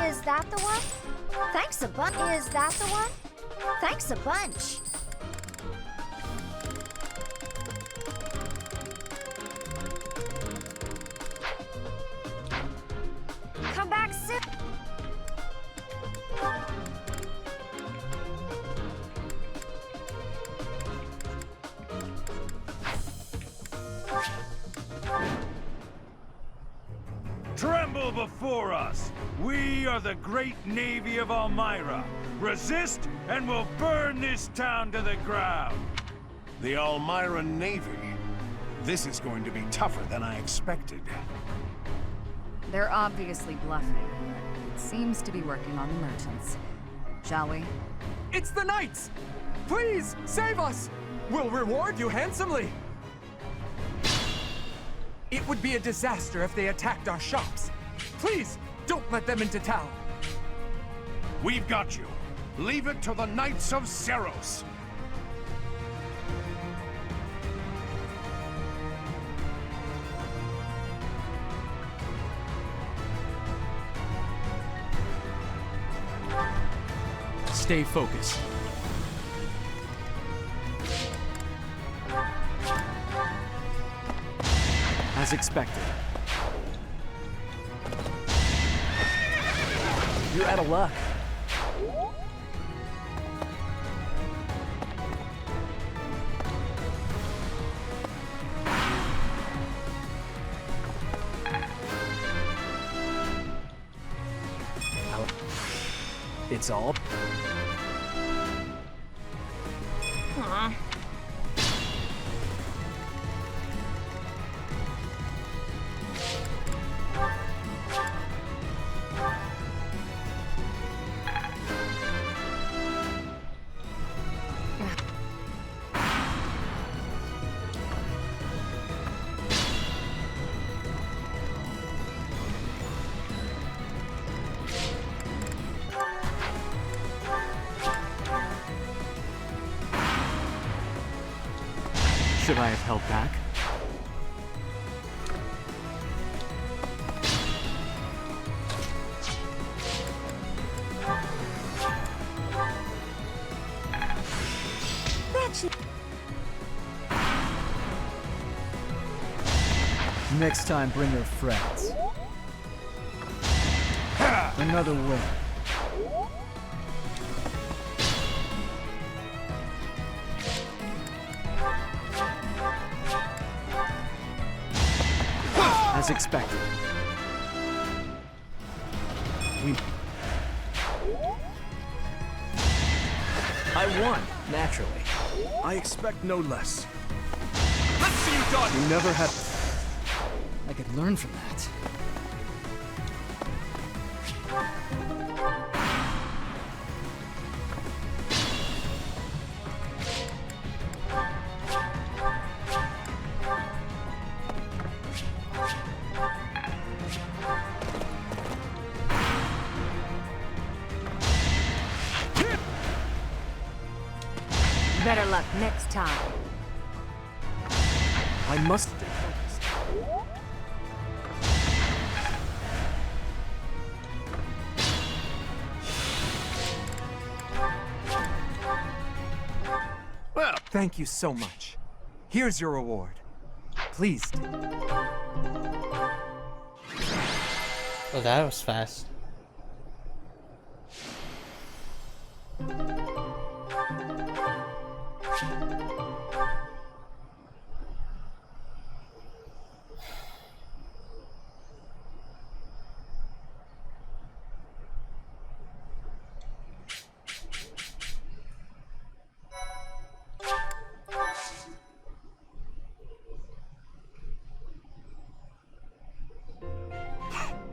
Is that the one? Thanks a bunch. Is that the one? Thanks a bunch. Come back soon. Tremble before us! We are the great navy of Elmira. Resist, and we'll burn this town to the ground! The Elmira Navy. This is going to be tougher than I expected. They're obviously bluffing, but it seems to be working on the merchants. Shall we? It's the knights! Please, save us! We'll reward you handsomely! It would be a disaster if they attacked our shops. Please, don't let them into town. We've got you. Leave it to the Knights of Seros. Stay focused. As expected. You're out of luck. It's all... Should I have held back? Next time, bring your friends. Another win. As expected. I won, naturally. I expect no less. Let's see you done! You never had... I could learn from that. Better luck next time. I must stay focused. Well, thank you so much. Here's your reward. Please. Oh, that was fast.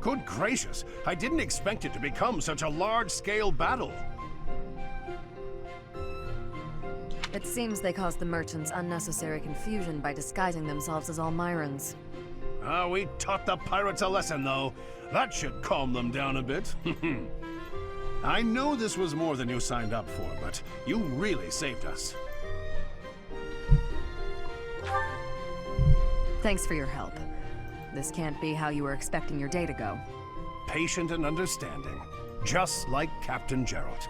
Good gracious, I didn't expect it to become such a large-scale battle. It seems they caused the merchants unnecessary confusion by disguising themselves as Almirans. We taught the pirates a lesson, though. That should calm them down a bit. I know this was more than you signed up for, but you really saved us. Thanks for your help. This can't be how you were expecting your day to go. Patient and understanding, just like Captain Gerald.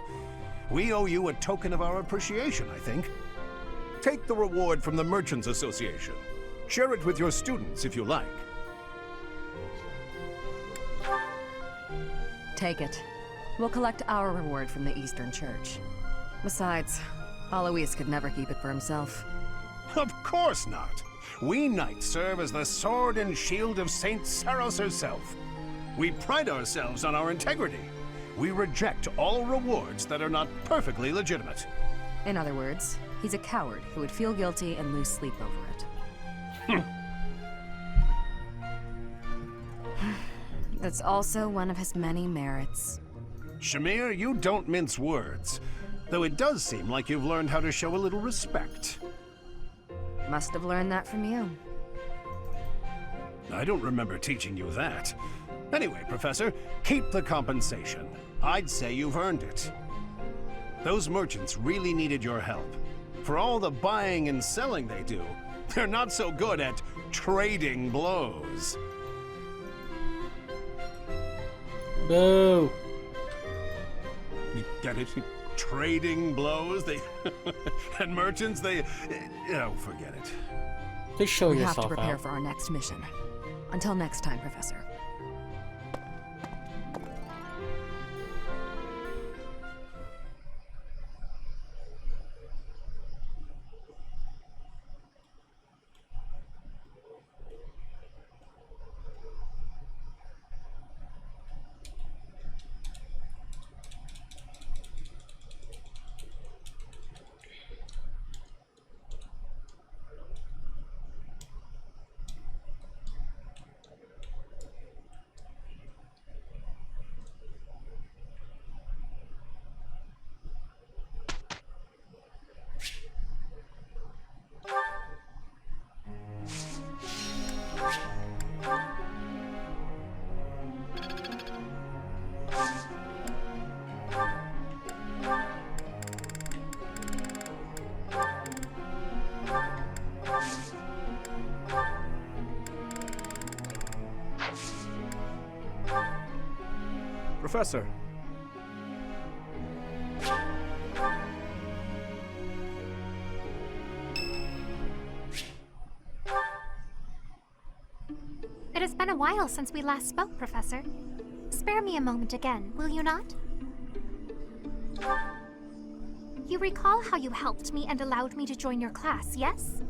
We owe you a token of our appreciation, I think. Take the reward from the Merchants Association. Share it with your students if you like. Take it. We'll collect our reward from the Eastern Church. Besides, Alois could never keep it for himself. Of course not. We knights serve as the sword and shield of Saint Seros herself. We pride ourselves on our integrity. We reject all rewards that are not perfectly legitimate. In other words, he's a coward who would feel guilty and lose sleep over it. It's also one of his many merits. Shamir, you don't mince words. Though it does seem like you've learned how to show a little respect. Must have learned that from you. I don't remember teaching you that. Anyway, Professor, keep the compensation. I'd say you've earned it. Those merchants really needed your help. For all the buying and selling they do, they're not so good at trading blows. Boo! You get it? Trading blows? They... and merchants, they... Oh, forget it. Just show We have yourself to prepare out. for our next mission. Until next time, Professor. Professor. It has been a while since we last spoke, Professor. Spare me a moment again, will you not? You recall how you helped me and allowed me to join your class, yes?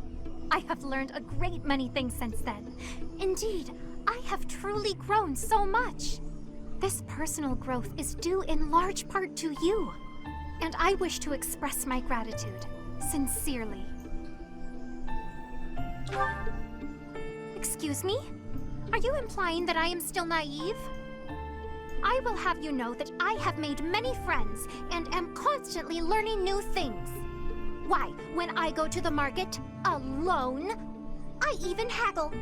I have learned a great many things since then. Indeed, I have truly grown so much. This personal growth is due in large part to you, and I wish to express my gratitude, sincerely. Excuse me? Are you implying that I am still naive? I will have you know that I have made many friends and am constantly learning new things. Why, when I go to the market, alone, I even haggle.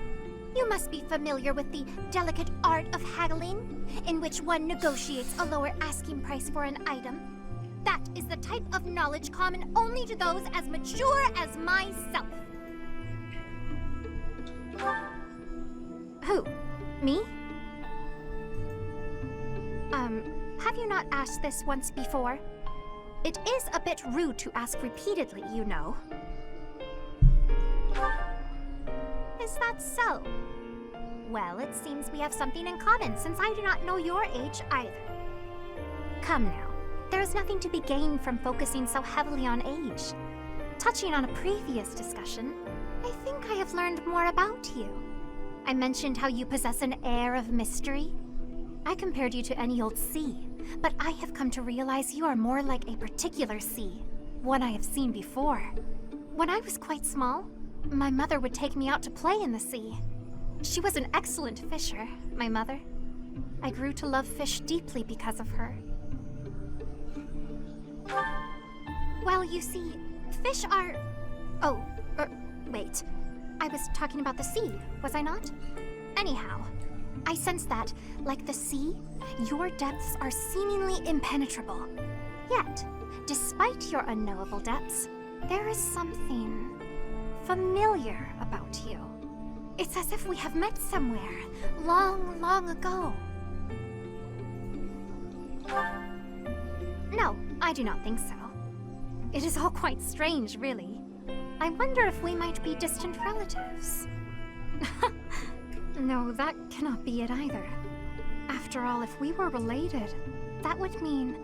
You must be familiar with the delicate art of haggling, in which one negotiates a lower asking price for an item. That is the type of knowledge common only to those as mature as myself. Who? Me? Have you not asked this once before? It is a bit rude to ask repeatedly, you know. Is that so? Well, it seems we have something in common, since I do not know your age either. Come now, there is nothing to be gained from focusing so heavily on age. Touching on a previous discussion, I think I have learned more about you. I mentioned how you possess an air of mystery. I compared you to any old sea, but I have come to realize you are more like a particular sea, one I have seen before. When I was quite small, my mother would take me out to play in the sea. She was an excellent fisher, my mother. I grew to love fish deeply because of her. Well, you see, fish are... Oh, wait. I was talking about the sea, was I not? Anyhow, I sense that, like the sea, your depths are seemingly impenetrable. Yet, despite your unknowable depths, there is something familiar about you. It's as if we have met somewhere, long, long ago. No, I do not think so. It is all quite strange, really. I wonder if we might be distant relatives. No, that cannot be it either. After all, if we were related, that would mean...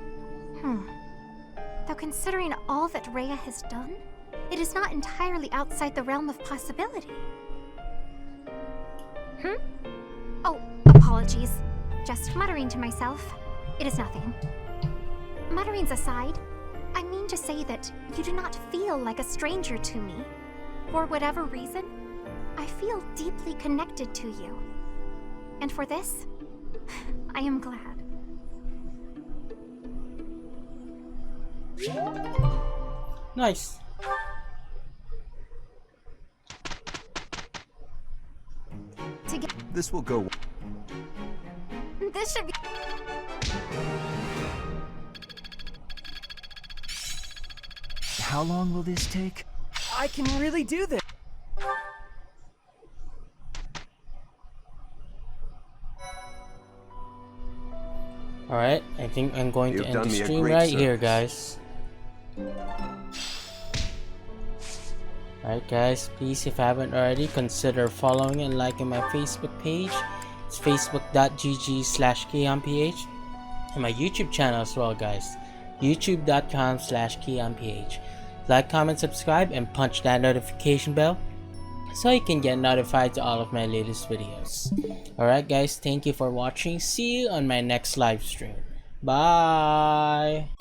Though considering all that Rhea has done, it is not entirely outside the realm of possibility. Oh, apologies. Just muttering to myself. It is nothing. Mutterings aside, I mean to say that you do not feel like a stranger to me. For whatever reason, I feel deeply connected to you. And for this, I am glad. Nice. This will go. This should be. How long will this take? I can really do this. Alright, I think I'm going to You've end done the me a stream great right here, service. guys. Alright guys, please if you haven't already, consider following and liking my Facebook page. It's facebook.gg/KeonPH, and my YouTube channel as well, guys. youtube.com/KeonPH. Like, comment, subscribe, and punch that notification bell so you can get notified to all of my latest videos. Alright guys, thank you for watching. See you on my next live stream. Bye!